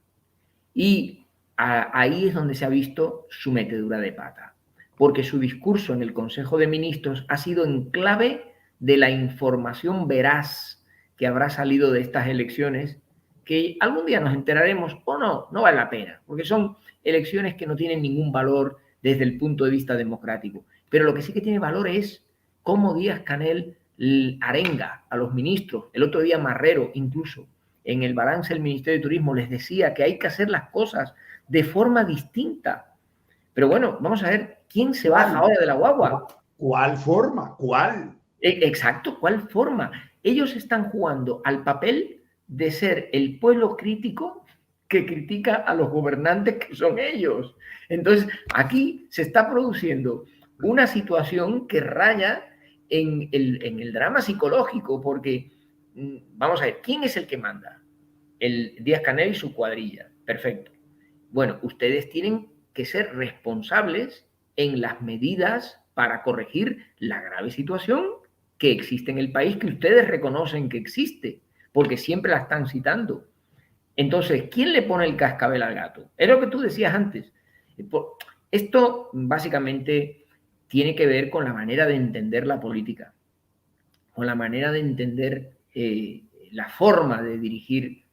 Y ahí es donde se ha visto su metedura de pata, porque su discurso en el Consejo de Ministros ha sido en clave de la información veraz que habrá salido de estas elecciones, que algún día nos enteraremos o no, no vale la pena, porque son elecciones que no tienen ningún valor desde el punto de vista democrático. Pero lo que sí que tiene valor es cómo Díaz-Canel arenga a los ministros. El otro día Marrero, incluso, en el balance del Ministerio de Turismo, les decía que hay que hacer las cosas de forma distinta. Pero bueno, vamos a ver, ¿quién se baja ahora de la guagua? ¿Cuál forma? ¿Cuál? Exacto, ¿cuál forma? Ellos están jugando al papel de ser el pueblo crítico que critica a los gobernantes que son ellos. Entonces, aquí se está produciendo una situación que raya en el drama psicológico, porque, vamos a ver, ¿quién es el que manda? El Díaz-Canel y su cuadrilla. Perfecto. Bueno, ustedes tienen que ser responsables en las medidas para corregir la grave situación que existe en el país, que ustedes reconocen que existe, porque siempre la están citando. Entonces, ¿quién le pone el cascabel al gato? Es lo que tú decías antes. Esto básicamente tiene que ver con la manera de entender la política, con la manera de entender la forma de dirigir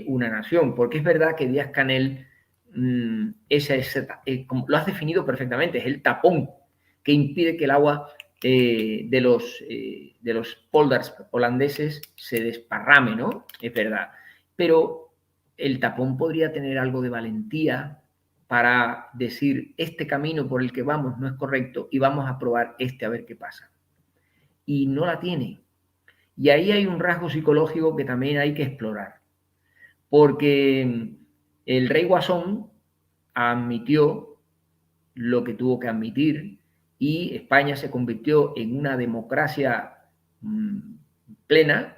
una nación, porque es verdad que Díaz-Canel lo has definido perfectamente, es el tapón que impide que el agua de los polders holandeses se desparrame, ¿no? Es verdad. Pero el tapón podría tener algo de valentía para decir, este camino por el que vamos no es correcto y vamos a probar a ver qué pasa. Y no la tiene. Y ahí hay un rasgo psicológico que también hay que explorar. Porque el rey Guasón admitió lo que tuvo que admitir y España se convirtió en una democracia plena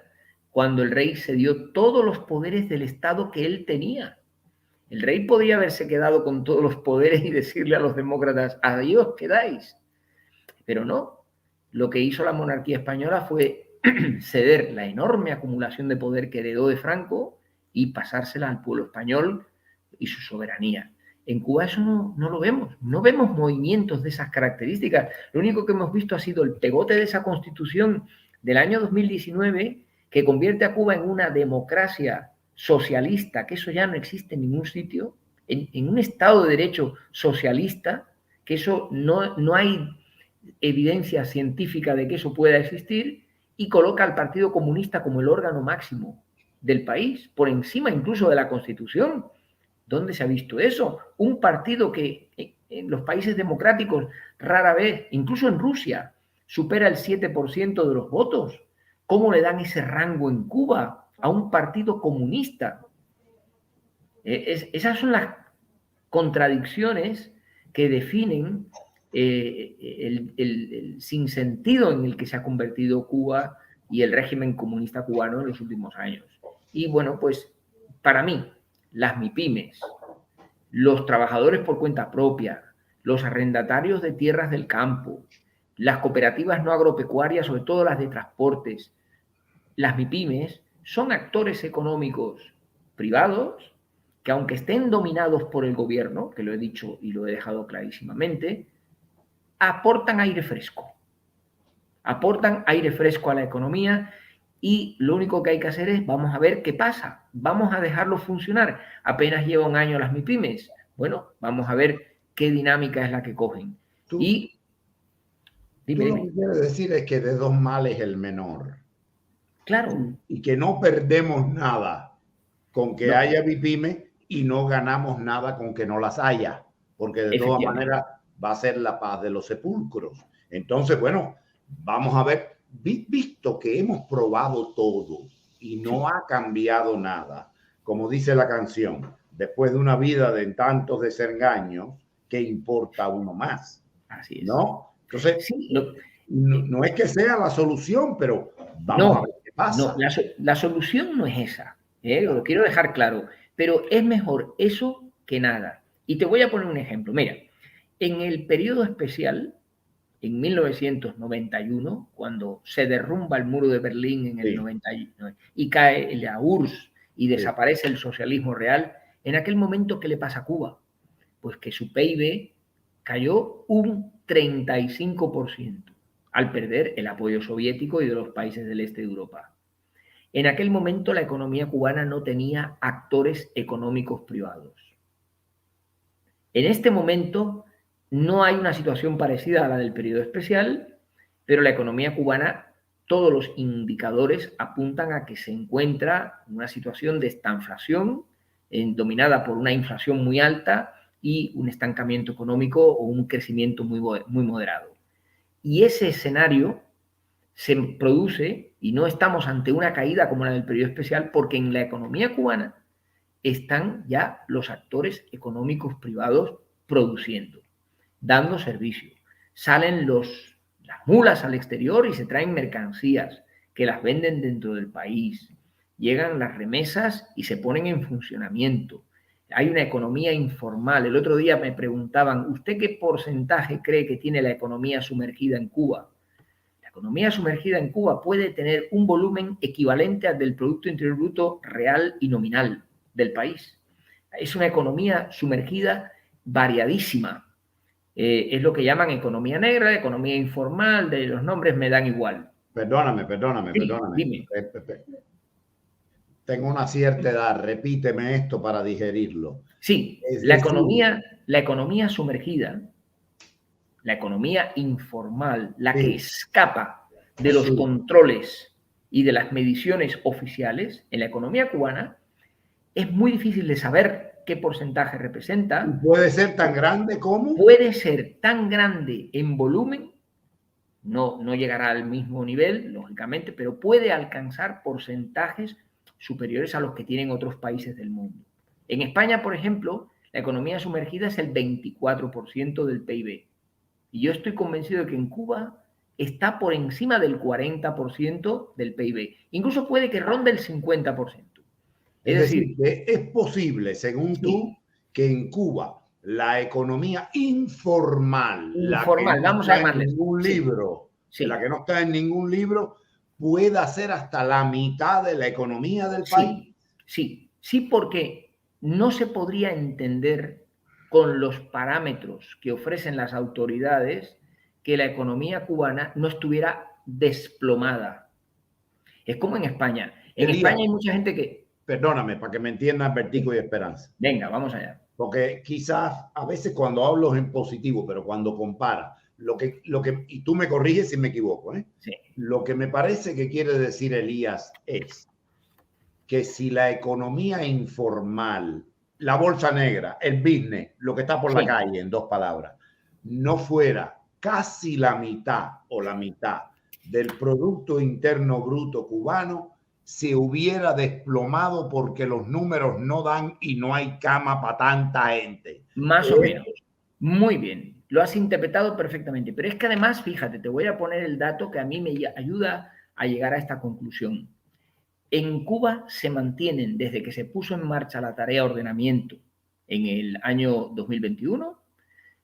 cuando el rey cedió todos los poderes del Estado que él tenía. El rey podría haberse quedado con todos los poderes y decirle a los demócratas, adiós, quedáis. Pero no. Lo que hizo la monarquía española fue ceder la enorme acumulación de poder que heredó de Franco y pasársela al pueblo español y su soberanía. En Cuba eso no lo vemos. No vemos movimientos de esas características. Lo único que hemos visto ha sido el pegote de esa constitución del año 2019 que convierte a Cuba en una democracia socialista, que eso ya no existe en ningún sitio, en un Estado de Derecho socialista, que eso no hay evidencia científica de que eso pueda existir, y coloca al Partido Comunista como el órgano máximo del país, por encima incluso de la Constitución. ¿Dónde se ha visto eso? Un partido que en los países democráticos rara vez, incluso en Rusia, supera el 7% de los votos. ¿Cómo le dan ese rango en Cuba a un partido comunista? Esas son las contradicciones que definen el sinsentido en el que se ha convertido Cuba y el régimen comunista cubano en los últimos años. Y bueno, pues para mí, las MIPYMES, los trabajadores por cuenta propia, los arrendatarios de tierras del campo, las cooperativas no agropecuarias, sobre todo las de transportes, las MIPYMES son actores económicos privados que, aunque estén dominados por el gobierno, que lo he dicho y lo he dejado clarísimamente, aportan aire fresco. Aportan aire fresco a la economía y lo único que hay que hacer es, vamos a ver qué pasa, vamos a dejarlo funcionar. Apenas lleva un año las MIPYMES. Bueno, vamos a ver qué dinámica es la que cogen. Tú lo que quieres decir es que de dos males el menor. Claro. Y que no perdemos nada con que haya MIPYMES y no ganamos nada con que no las haya, porque de todas maneras va a ser la paz de los sepulcros. Entonces, bueno, vamos a ver, visto que hemos probado todo y no ha cambiado nada, como dice la canción, después de una vida de tantos desengaños, ¿qué importa uno más? Así es. ¿No? Entonces, no es que sea la solución, pero vamos a ver qué pasa. No, la solución no es esa, lo quiero dejar claro, pero es mejor eso que nada. Y te voy a poner un ejemplo. Mira, en el periodo especial, en 1991, cuando se derrumba el muro de Berlín en el 91 y cae la URSS y desaparece el socialismo real, en aquel momento, ¿qué le pasa a Cuba? Pues que su PIB cayó un 35% al perder el apoyo soviético y de los países del este de Europa. En aquel momento la economía cubana no tenía actores económicos privados. En este momento no hay una situación parecida a la del periodo especial, pero la economía cubana, todos los indicadores apuntan a que se encuentra en una situación de estanflación, dominada por una inflación muy alta y un estancamiento económico o un crecimiento muy moderado. Y ese escenario se produce, y no estamos ante una caída como la del periodo especial, porque en la economía cubana están ya los actores económicos privados produciendo, dando servicio. Salen las mulas al exterior y se traen mercancías que las venden dentro del país. Llegan las remesas y se ponen en funcionamiento. Hay una economía informal. El otro día me preguntaban, ¿usted qué porcentaje cree que tiene la economía sumergida en Cuba? La economía sumergida en Cuba puede tener un volumen equivalente al del Producto Interior Bruto real y nominal del país. Es una economía sumergida variadísima. Es lo que llaman economía negra, economía informal, de los nombres me dan igual. Perdóname. Sí, dime. Tengo una cierta edad, repíteme esto para digerirlo. Sí, Es la decir, economía sumergida, la economía informal, la que sí, escapa de los sí. controles y de las mediciones oficiales, en la economía cubana, es muy difícil de saber qué porcentaje ¿Y representa. puede ser tan grande como? Puede ser tan grande en volumen, no llegará al mismo nivel, lógicamente, pero puede alcanzar porcentajes superiores a los que tienen otros países del mundo. En España, por ejemplo, la economía sumergida es el 24% del PIB. Y yo estoy convencido de que en Cuba está por encima del 40% del PIB. Incluso puede que ronde el 50%. Es Es decir, decir, que es posible, según tú, sí, que en Cuba la economía informal, la que informal, no vamos a está en llamarles. ningún Sí, libro, la sí, que no está en ningún libro, pueda ser hasta la mitad de la economía del país. sí, sí, sí, porque no se podría entender con los parámetros que ofrecen las autoridades que la economía cubana no estuviera desplomada. Es como en España. En Elías, España hay mucha gente que... perdóname, para que me entiendan Vertigo y Esperanza. Venga, vamos allá. Porque quizás a veces cuando hablo en positivo, pero cuando compara, y tú me corriges si me equivoco, ¿eh? Sí, Lo que me parece que quiere decir Elías es que si la economía informal, la bolsa negra, el business, lo que está por la sí. calle, en dos palabras, no fuera casi la mitad o la mitad del Producto Interno Bruto cubano, se hubiera desplomado porque los números no dan y no hay cama para tanta gente. Más o menos. Muy bien. Lo has interpretado perfectamente. Pero es que además, fíjate, te voy a poner el dato que a mí me ayuda a llegar a esta conclusión. En Cuba se mantienen, desde que se puso en marcha la tarea de ordenamiento en el año 2021,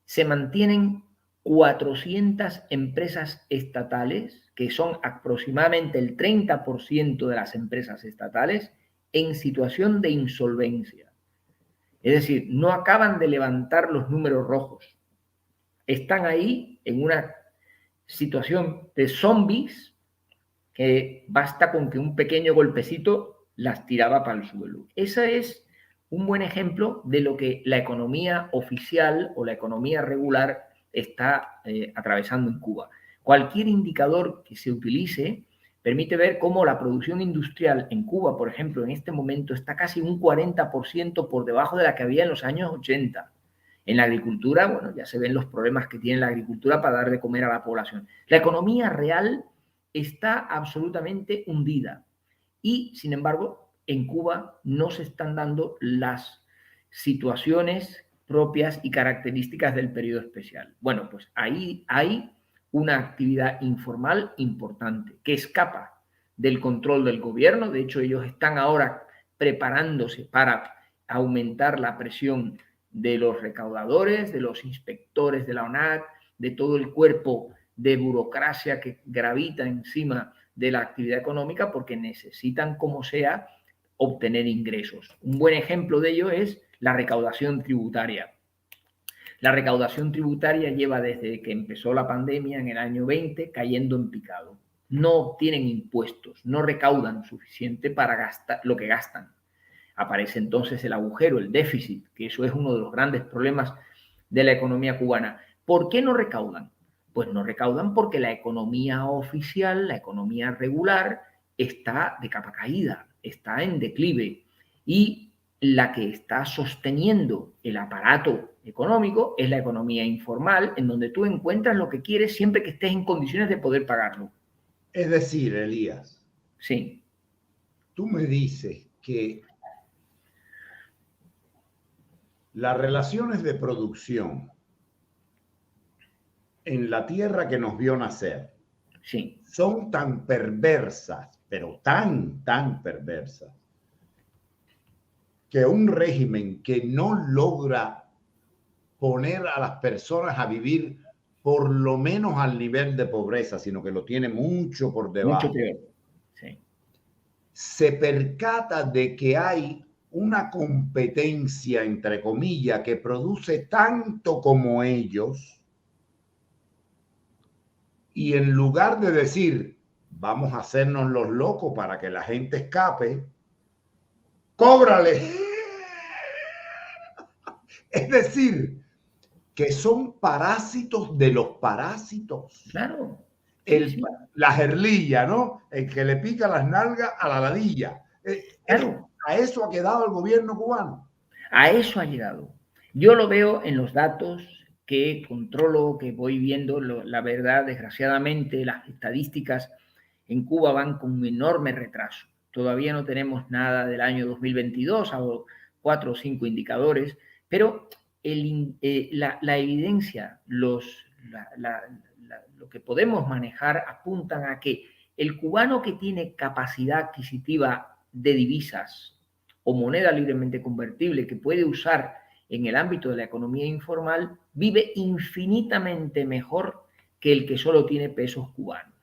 se mantienen 400 empresas estatales, que son aproximadamente el 30% de las empresas estatales, en situación de insolvencia. Es decir, no acaban de levantar los números rojos. Están ahí en una situación de zombies que basta con que un pequeño golpecito las tiraba para el suelo. Ese es un buen ejemplo de lo que la economía oficial o la economía regular está atravesando en Cuba. Cualquier indicador que se utilice permite ver cómo la producción industrial en Cuba, por ejemplo, en este momento está casi un 40% por debajo de la que había en los años 80. En la agricultura, bueno, ya se ven los problemas que tiene la agricultura para dar de comer a la población. La economía real está absolutamente hundida. Y, sin embargo, en Cuba no se están dando las situaciones propias y características del periodo especial. Bueno, pues ahí hay una actividad informal importante que escapa del control del gobierno. De hecho, ellos están ahora preparándose para aumentar la presión de los recaudadores, de los inspectores de la ONAC, de todo el cuerpo de burocracia que gravita encima de la actividad económica porque necesitan, como sea, obtener ingresos. Un buen ejemplo de ello es la recaudación tributaria. La recaudación tributaria lleva desde que empezó la pandemia en el año 20 cayendo en picado. No obtienen impuestos, no recaudan suficiente para gastar lo que gastan. Aparece entonces el agujero, el déficit, que eso es uno de los grandes problemas de la economía cubana. ¿Por qué no recaudan? Pues no recaudan porque la economía oficial, la economía regular, está de capa caída, está en declive. Y la que está sosteniendo el aparato económico es la economía informal, en donde tú encuentras lo que quieres siempre que estés en condiciones de poder pagarlo. Es decir, Elías, Sí. tú me dices que las relaciones de producción en la tierra que nos vio nacer Sí. son tan perversas, pero tan perversas, que un régimen que no logra poner a las personas a vivir por lo menos al nivel de pobreza, sino que lo tiene mucho por Mucho debajo, peor. Sí. se percata de que hay una competencia, entre comillas, que produce tanto como ellos, y en lugar de decir, vamos a hacernos los locos para que la gente escape, cóbrale. Es decir, que son parásitos de los parásitos. Claro. Sí. La gerlilla, ¿no? El que le pica las nalgas a la ladilla. Claro. A eso ha quedado el gobierno cubano. A eso ha llegado. Yo lo veo en los datos que controlo, que voy viendo. La verdad, desgraciadamente, las estadísticas en Cuba van con un enorme retraso. Todavía no tenemos nada del año 2022, hago 4 o 5 indicadores, pero la evidencia, lo que podemos manejar apuntan a que el cubano que tiene capacidad adquisitiva de divisas o moneda libremente convertible que puede usar en el ámbito de la economía informal, vive infinitamente mejor que el que solo tiene pesos cubanos.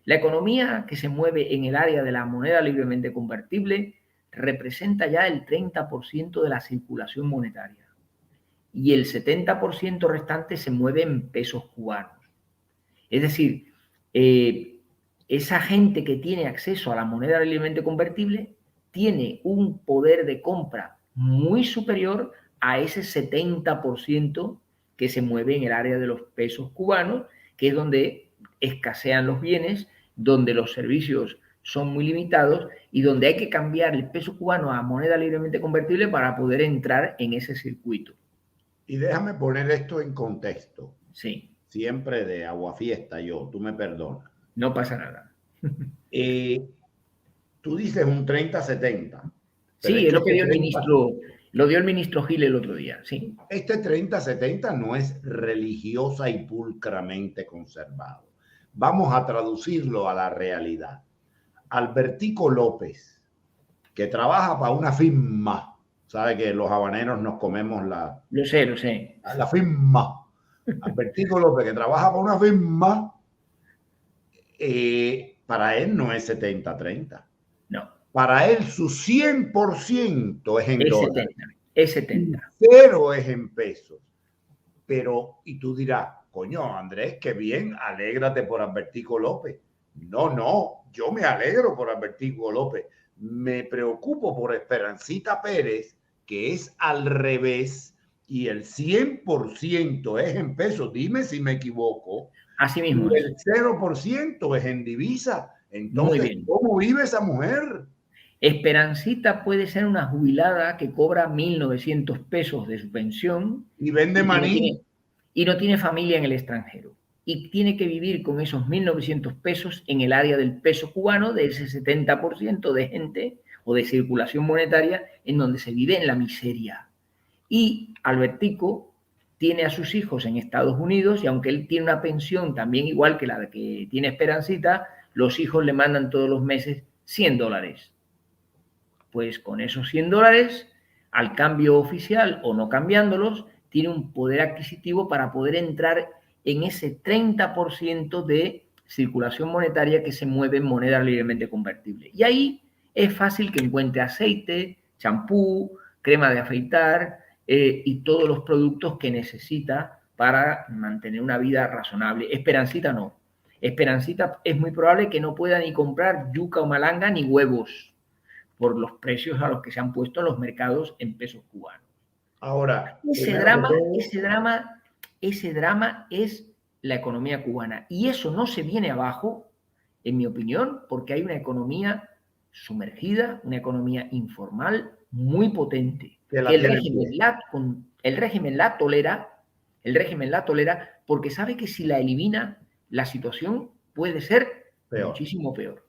La economía que se mueve en el área de la moneda libremente convertible representa ya el 30% de la circulación monetaria y el 70% restante se mueve en pesos cubanos. Es decir, esa gente que tiene acceso a la moneda libremente convertible tiene un poder de compra muy superior a ese 70% que se mueve en el área de los pesos cubanos, que es donde escasean los bienes, donde los servicios son muy limitados y donde hay que cambiar el peso cubano a moneda libremente convertible para poder entrar en ese circuito. Y déjame poner esto en contexto. Sí. Siempre de aguafiesta yo, tú me perdonas. No pasa nada. Tú dices un 30-70. Sí, es lo que dio el ministro, lo dio el ministro Gil el otro día, sí. Este 30-70 no es religiosa y pulcramente conservado. Vamos a traducirlo a la realidad. Albertico López, que trabaja para una firma, sabe que los habaneros nos comemos la... Lo sé. La firma. Albertico López, que trabaja para una firma, para él no es 70-30. No. Para él su 100% es en dólares. Es 70. Cero es en pesos. Pero, y tú dirás, coño, Andrés, qué bien, alégrate por Albertico López. No, yo me alegro por Albertico López. Me preocupo por Esperancita Pérez, que es al revés, y el 100% es en pesos. Dime si me equivoco. Así mismo. Y el 0% es en divisa. Entonces, ¿cómo vive esa mujer? Esperancita puede ser una jubilada que cobra 1.900 pesos de su pensión. Y vende maní. Y no tiene familia en el extranjero. Y tiene que vivir con esos 1.900 pesos en el área del peso cubano, de ese 70% de gente o de circulación monetaria, en donde se vive en la miseria. Y Albertico tiene a sus hijos en Estados Unidos y aunque él tiene una pensión también igual que la que tiene Esperancita, los hijos le mandan todos los meses $100. Pues con esos $100, al cambio oficial o no cambiándolos, tiene un poder adquisitivo para poder entrar en ese 30% de circulación monetaria que se mueve en moneda libremente convertible. Y ahí es fácil que encuentre aceite, champú, crema de afeitar y todos los productos que necesita para mantener una vida razonable. Esperancita no. Esperancita es muy probable que no pueda ni comprar yuca o malanga ni huevos por los precios a los que se han puesto en los mercados en pesos cubanos. Ahora, ese drama es la economía cubana. Y eso no se viene abajo, en mi opinión, porque hay una economía sumergida, una economía informal muy potente. Que el régimen la tolera porque sabe que si la elimina, la situación puede ser muchísimo peor.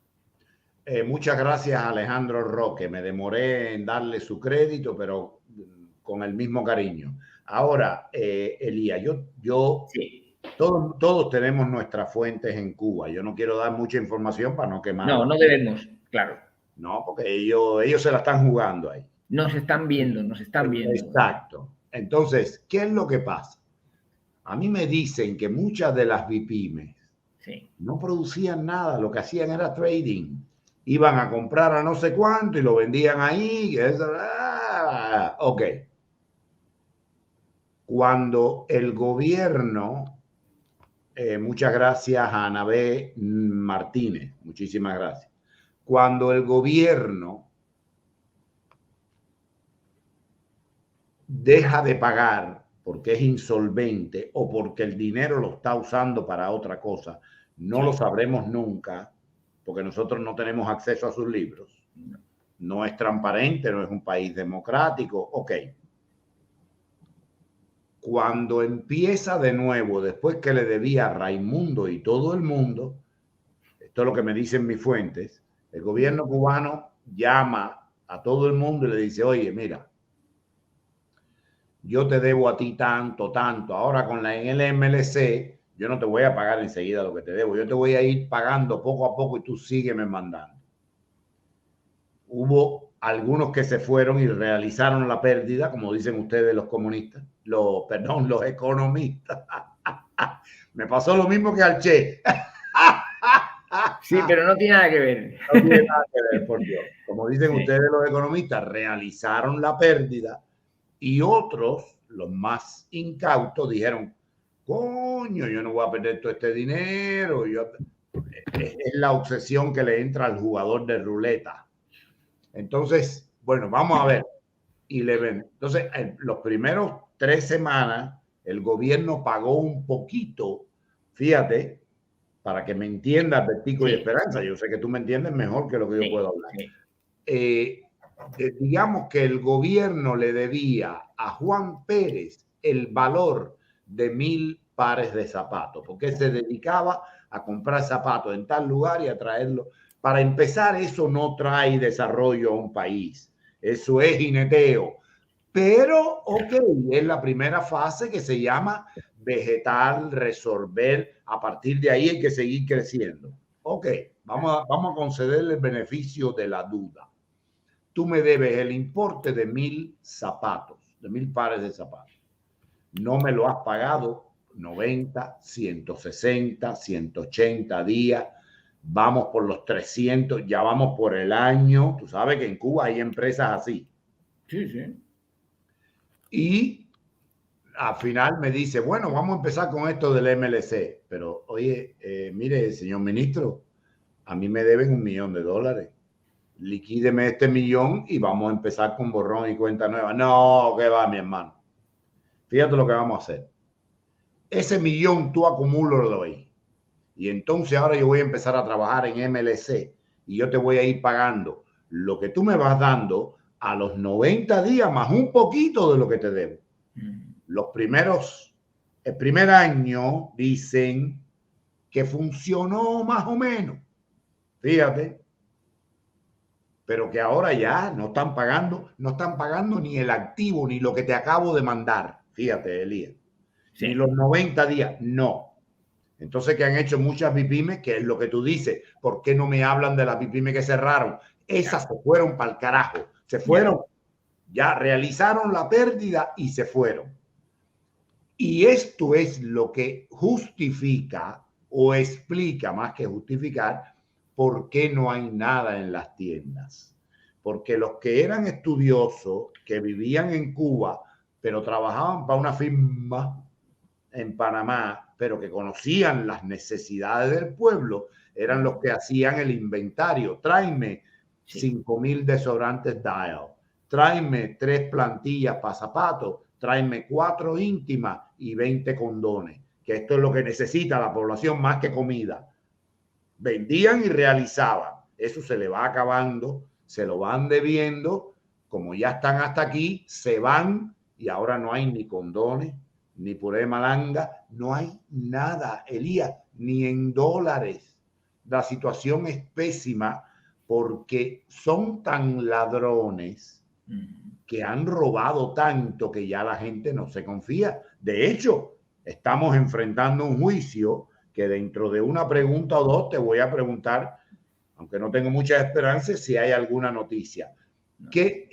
Muchas gracias, Alejandro Roque. Me demoré en darle su crédito, pero con el mismo cariño. Ahora, Elías, sí. Todos tenemos nuestras fuentes en Cuba. Yo no quiero dar mucha información para no quemar. No debemos, claro. No, porque ellos se la están jugando ahí. Nos están viendo. Exacto. Entonces, ¿qué es lo que pasa? A mí me dicen que muchas de las BIPYMES no producían nada, lo que hacían era trading. Iban a comprar a no sé cuánto y lo vendían ahí. Ok. Cuando el gobierno, muchas gracias a Anabé Martínez, muchísimas gracias. Cuando el gobierno deja de pagar porque es insolvente o porque el dinero lo está usando para otra cosa, no lo sabremos nunca porque nosotros no tenemos acceso a sus libros. No es transparente, no es un país democrático. Ok. Cuando empieza de nuevo, después que le debía a Raimundo y todo el mundo, esto es lo que me dicen mis fuentes, el gobierno cubano llama a todo el mundo y le dice, oye, mira, yo te debo a ti tanto, tanto, ahora con en el MLC, yo no te voy a pagar enseguida lo que te debo, yo te voy a ir pagando poco a poco y tú sígueme mandando. Hubo algunos que se fueron y realizaron la pérdida, como dicen ustedes los comunistas, los economistas. Me pasó lo mismo que al Che. Sí, pero no tiene nada que ver. No tiene nada que ver, por Dios. Como dicen ustedes los economistas, realizaron la pérdida y otros, los más incautos, dijeron, coño, yo no voy a perder todo este dinero. Es la obsesión que le entra al jugador de ruleta. Entonces, bueno, vamos a ver. Entonces, en los primeros 3 semanas, el gobierno pagó un poquito, fíjate, para que me entiendas, Vertico y Esperanza. Yo sé que tú me entiendes mejor que lo que yo puedo hablar. Digamos que el gobierno le debía a Juan Pérez el valor de 1,000 pares de zapatos, porque se dedicaba a comprar zapatos en tal lugar y a traerlo. Para empezar, eso no trae desarrollo a un país. Eso es jineteo. Pero, ok, es la primera fase que se llama vegetal, resolver. A partir de ahí hay que seguir creciendo. Ok, vamos a concederle el beneficio de la duda. Tú me debes el importe de 1,000 zapatos, de 1,000 pares de zapatos. No me lo has pagado 90, 160, 180 días. Vamos por los 300, ya vamos por el año. Tú sabes que en Cuba hay empresas así. Sí, sí. Y al final me dice, bueno, vamos a empezar con esto del MLC. Pero, oye, mire, señor ministro, a mí me deben $1,000,000. Liquídeme este millón y vamos a empezar con borrón y cuenta nueva. No, que va, mi hermano. Fíjate lo que vamos a hacer. Ese millón tú acumúlalo ahí. Y entonces ahora yo voy a empezar a trabajar en MLC y yo te voy a ir pagando lo que tú me vas dando a los 90 días más un poquito de lo que te debo. El primer año dicen que funcionó más o menos. Fíjate. Pero que ahora ya no están pagando ni el activo, ni lo que te acabo de mandar. Fíjate, Elías. Sí. Ni los 90 días, no. Entonces, que han hecho muchas BIPYMES, que es lo que tú dices. ¿Por qué no me hablan de las BIPYMES que cerraron? Esas se fueron para el carajo. Se fueron, ya realizaron la pérdida y se fueron. Y esto es lo que justifica o explica, más que justificar, por qué no hay nada en las tiendas. Porque los que eran estudiosos, que vivían en Cuba, pero trabajaban para una firma en Panamá, pero que conocían las necesidades del pueblo, eran los que hacían el inventario. Tráeme 5,000 desodorantes Dial, tráeme 3 plantillas para zapatos, tráeme 4 íntimas y 20 condones, que esto es lo que necesita la población más que comida. Vendían y realizaban. Eso se le va acabando, se lo van debiendo, como ya están hasta aquí, se van y ahora no hay ni condones, ni puré de malanga, no hay nada, Elías, ni en dólares. La situación es pésima porque son tan ladrones que han robado tanto que ya la gente no se confía. De hecho, estamos enfrentando un juicio que dentro de una pregunta o dos te voy a preguntar, aunque no tengo mucha esperanza, si hay alguna noticia. Que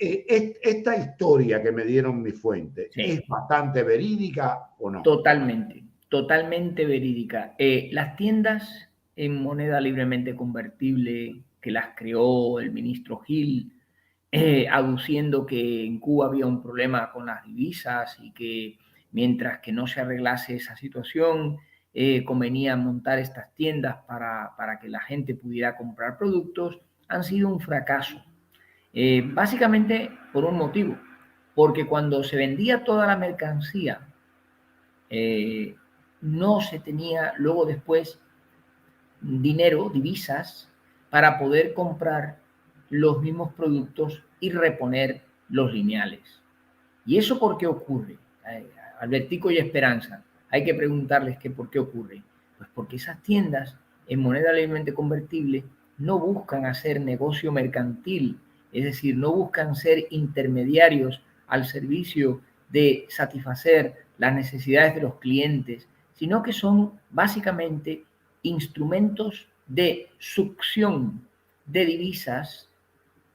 esta historia que me dieron mis fuentes, ¿es bastante verídica o no? Totalmente, totalmente verídica. Las tiendas en moneda libremente convertible que las creó el ministro Gil, aduciendo que en Cuba había un problema con las divisas y que mientras que no se arreglase esa situación, convenía montar estas tiendas para que la gente pudiera comprar productos, han sido un fracaso. Básicamente por un motivo, porque cuando se vendía toda la mercancía, no se tenía luego después dinero, divisas, para poder comprar los mismos productos y reponer los lineales. ¿Y eso por qué ocurre? Albertico y Esperanza, hay que preguntarles que por qué ocurre. Pues porque esas tiendas en moneda libremente convertible no buscan hacer negocio mercantil, es decir, no buscan ser intermediarios al servicio de satisfacer las necesidades de los clientes, sino que son básicamente instrumentos de succión de divisas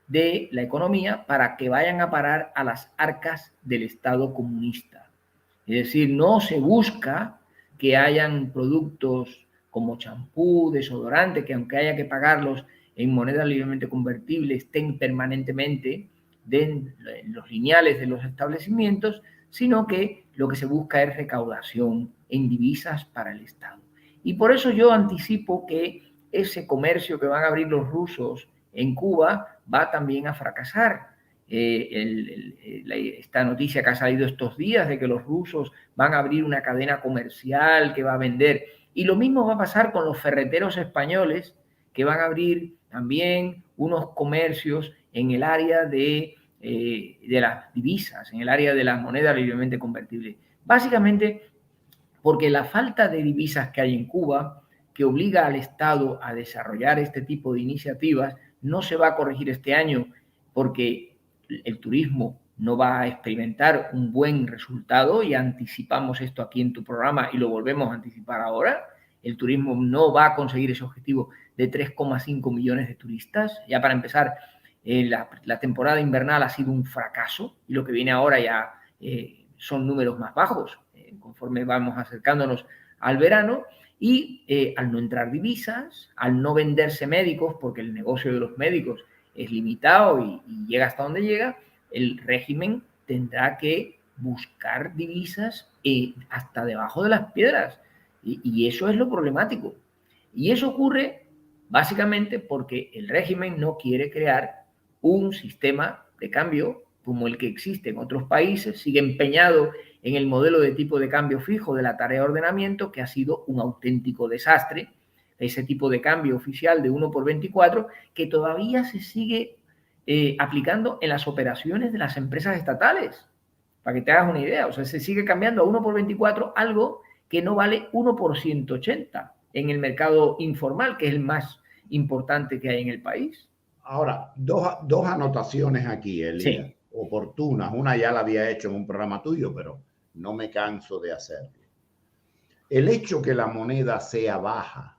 de la economía para que vayan a parar a las arcas del Estado comunista. Es decir, no se busca que hayan productos como champú, desodorante, que aunque haya que pagarlos en moneda libremente convertible, estén permanentemente en los lineales de los establecimientos, sino que lo que se busca es recaudación en divisas para el Estado. Y por eso yo anticipo que ese comercio que van a abrir los rusos en Cuba va también a fracasar. Esta noticia que ha salido estos días de que los rusos van a abrir una cadena comercial que va a vender. Y lo mismo va a pasar con los ferreteros españoles que van a abrir también unos comercios en el área de las divisas, en el área de las monedas libremente convertibles. Básicamente porque la falta de divisas que hay en Cuba, que obliga al Estado a desarrollar este tipo de iniciativas, no se va a corregir este año porque el turismo no va a experimentar un buen resultado, y anticipamos esto aquí en tu programa y lo volvemos a anticipar ahora. El turismo no va a conseguir ese objetivo de 3,5 millones de turistas. Ya para empezar, la temporada invernal ha sido un fracaso y lo que viene ahora ya son números más bajos conforme vamos acercándonos al verano. Y al no entrar divisas, al no venderse médicos, porque el negocio de los médicos es limitado y llega hasta donde llega, el régimen tendrá que buscar divisas hasta debajo de las piedras. Y eso es lo problemático. Y eso ocurre básicamente porque el régimen no quiere crear un sistema de cambio como el que existe en otros países, sigue empeñado en el modelo de tipo de cambio fijo de la tarea de ordenamiento, que ha sido un auténtico desastre, ese tipo de cambio oficial de 1 por 24, que todavía se sigue aplicando en las operaciones de las empresas estatales, para que te hagas una idea. O sea, se sigue cambiando a 1 por 24 algo que no vale 1 por 180 en el mercado informal, que es el más importante que hay en el país. Ahora, dos anotaciones aquí, Elías, sí, oportunas. Una ya la había hecho en un programa tuyo, pero no me canso de hacerlo. El hecho que la moneda sea baja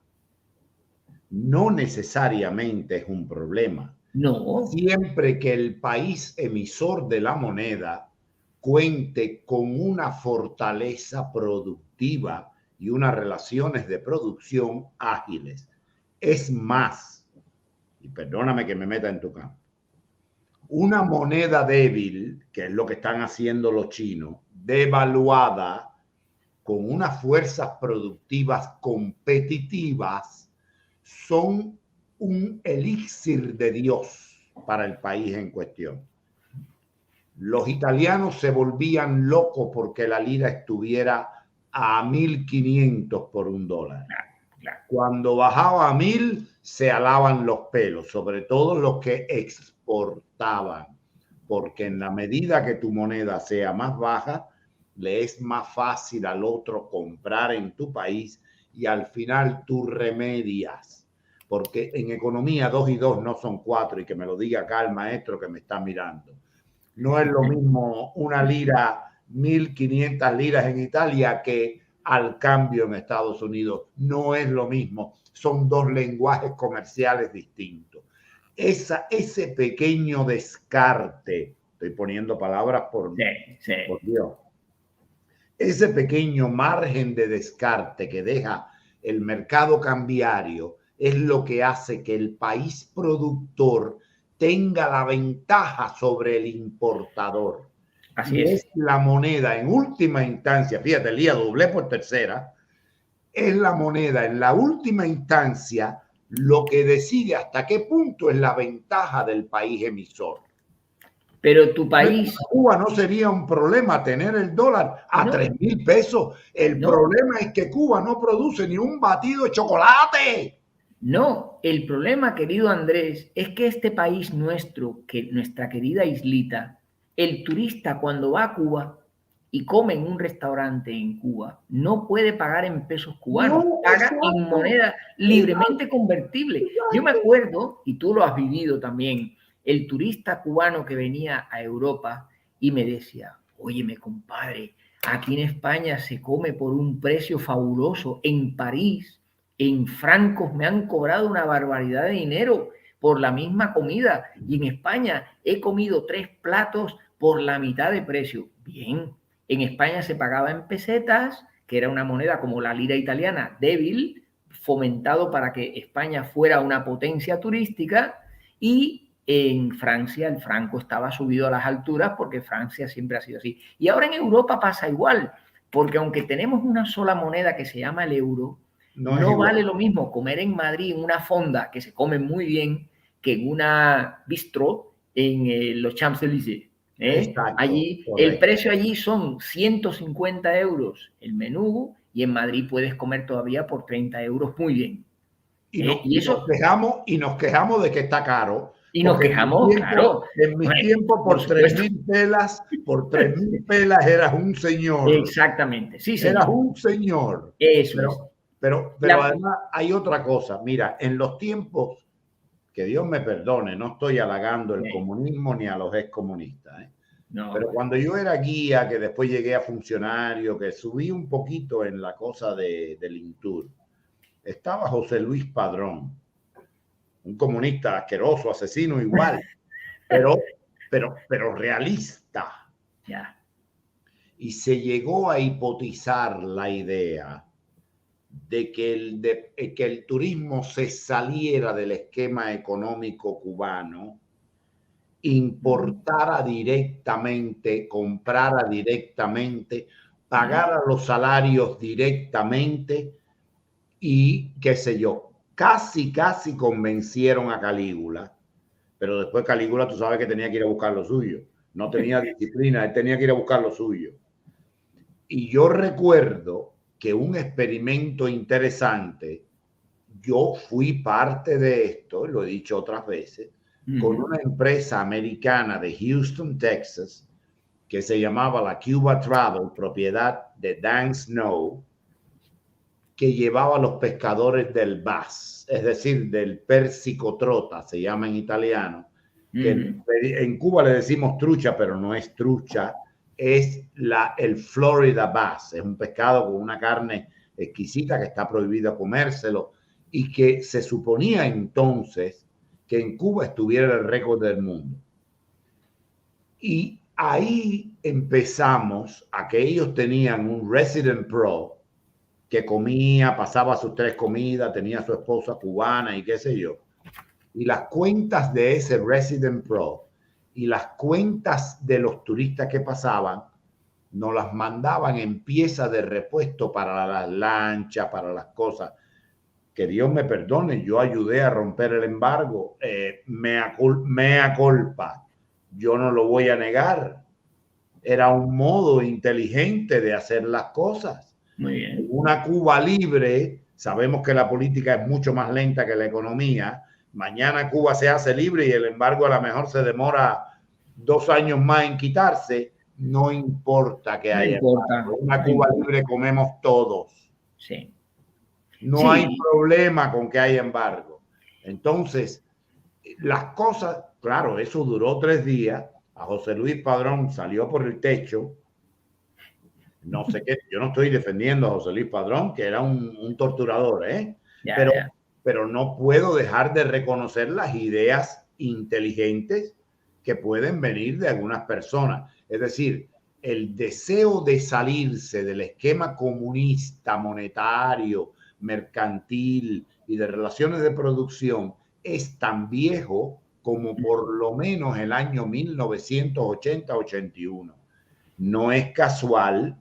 no necesariamente es un problema. No. Siempre que el país emisor de la moneda cuente con una fortaleza productiva y unas relaciones de producción ágiles. Es más, y perdóname que me meta en tu campo, una moneda débil, que es lo que están haciendo los chinos, devaluada, con unas fuerzas productivas competitivas, son un elixir de Dios para el país en cuestión. Los italianos se volvían locos porque la lira estuviera a 1.500 por $1. Cuando bajaba a 1.000, se alaban los pelos, sobre todo los que exportaban, porque en la medida que tu moneda sea más baja, le es más fácil al otro comprar en tu país y al final tú remedias. Porque en economía 2 y 2 no son 4, y que me lo diga acá el maestro que me está mirando. No es lo mismo una lira, 1.500 liras en Italia que al cambio en Estados Unidos. No es lo mismo. Son dos lenguajes comerciales distintos. Ese pequeño descarte, estoy poniendo palabras por Dios, ese pequeño margen de descarte que deja el mercado cambiario es lo que hace que el país productor tenga la ventaja sobre el importador. Así es. La moneda en última instancia, fíjate, Elías, doblé por tercera, es la moneda en la última instancia lo que decide hasta qué punto es la ventaja del país emisor. Pero tu país... Para Cuba no sería un problema tener el dólar a 3.000 pesos. El problema es que Cuba no produce ni un batido de chocolate. No, el problema, querido Andrés, es que este país nuestro, que nuestra querida islita, el turista cuando va a Cuba y come en un restaurante en Cuba, no puede pagar en pesos cubanos, paga en moneda libremente convertible. Yo me acuerdo, y tú lo has vivido también, el turista cubano que venía a Europa y me decía, óyeme, compadre, aquí en España se come por un precio fabuloso, en París, en francos me han cobrado una barbaridad de dinero por la misma comida y en España he comido 3 platos por la mitad de precio. Bien, en España se pagaba en pesetas, que era una moneda como la lira italiana, débil, fomentado para que España fuera una potencia turística, y en Francia el franco estaba subido a las alturas porque Francia siempre ha sido así. Y ahora en Europa pasa igual, porque aunque tenemos una sola moneda que se llama el euro, no vale lo mismo comer en Madrid en una fonda que se come muy bien que en una bistro en los Champs-Élysées. Exacto, allí, correcto. El precio allí son 150 euros el menú y en Madrid puedes comer todavía por 30 euros muy bien. Y nos quejamos de que está caro. Y nos quejamos, claro. En mis tiempos, por 3.000 pelas eras un señor. Exactamente, sí, señor. Eras un señor. Eso es. Pero además hay otra cosa. Mira, en los tiempos, que Dios me perdone, no estoy halagando el comunismo ni a los excomunistas. No, pero cuando yo era guía, que después llegué a funcionario, que subí un poquito en la cosa del Intur, estaba José Luis Padrón, un comunista asqueroso, asesino igual, pero realista. Ya. Y se llegó a hipotizar la idea de que el turismo se saliera del esquema económico cubano, importara directamente, comprara directamente, pagara los salarios directamente y qué sé yo, casi convencieron a Calígula, pero después Calígula tú sabes que tenía que ir a buscar lo suyo, no tenía disciplina, él tenía que ir a buscar lo suyo. Y yo recuerdo que un experimento interesante, yo fui parte de esto, lo he dicho otras veces, con una empresa americana de Houston, Texas, que se llamaba la Cuba Travel, propiedad de Dan Snow, que llevaba a los pescadores del bass, es decir, del Pérsico trota, se llama en italiano, que en Cuba le decimos trucha, pero no es trucha, es el Florida bass, es un pescado con una carne exquisita que está prohibido comérselo y que se suponía entonces que en Cuba estuviera el récord del mundo. Y ahí empezamos a que ellos tenían un Resident Pro que comía, pasaba sus 3 comidas, tenía su esposa cubana y qué sé yo. Y las cuentas de ese Resident Pro y las cuentas de los turistas que pasaban, nos las mandaban en piezas de repuesto para las lanchas, para las cosas. Que Dios me perdone, yo ayudé a romper el embargo, mea culpa, yo no lo voy a negar. Era un modo inteligente de hacer las cosas. Muy bien. En una Cuba libre, sabemos que la política es mucho más lenta que la economía. Mañana Cuba se hace libre y el embargo a lo mejor se demora 2 años más en quitarse. No importa que haya. En una Cuba libre comemos todos. Sí. No hay problema con que haya embargo. Entonces, las cosas, claro, eso duró 3 días. A José Luis Padrón salió por el techo. No sé qué, yo no estoy defendiendo a José Luis Padrón, que era un torturador, pero no puedo dejar de reconocer las ideas inteligentes que pueden venir de algunas personas. Es decir, el deseo de salirse del esquema comunista, monetario, mercantil y de relaciones de producción es tan viejo como por lo menos el año 1980-81. No es casual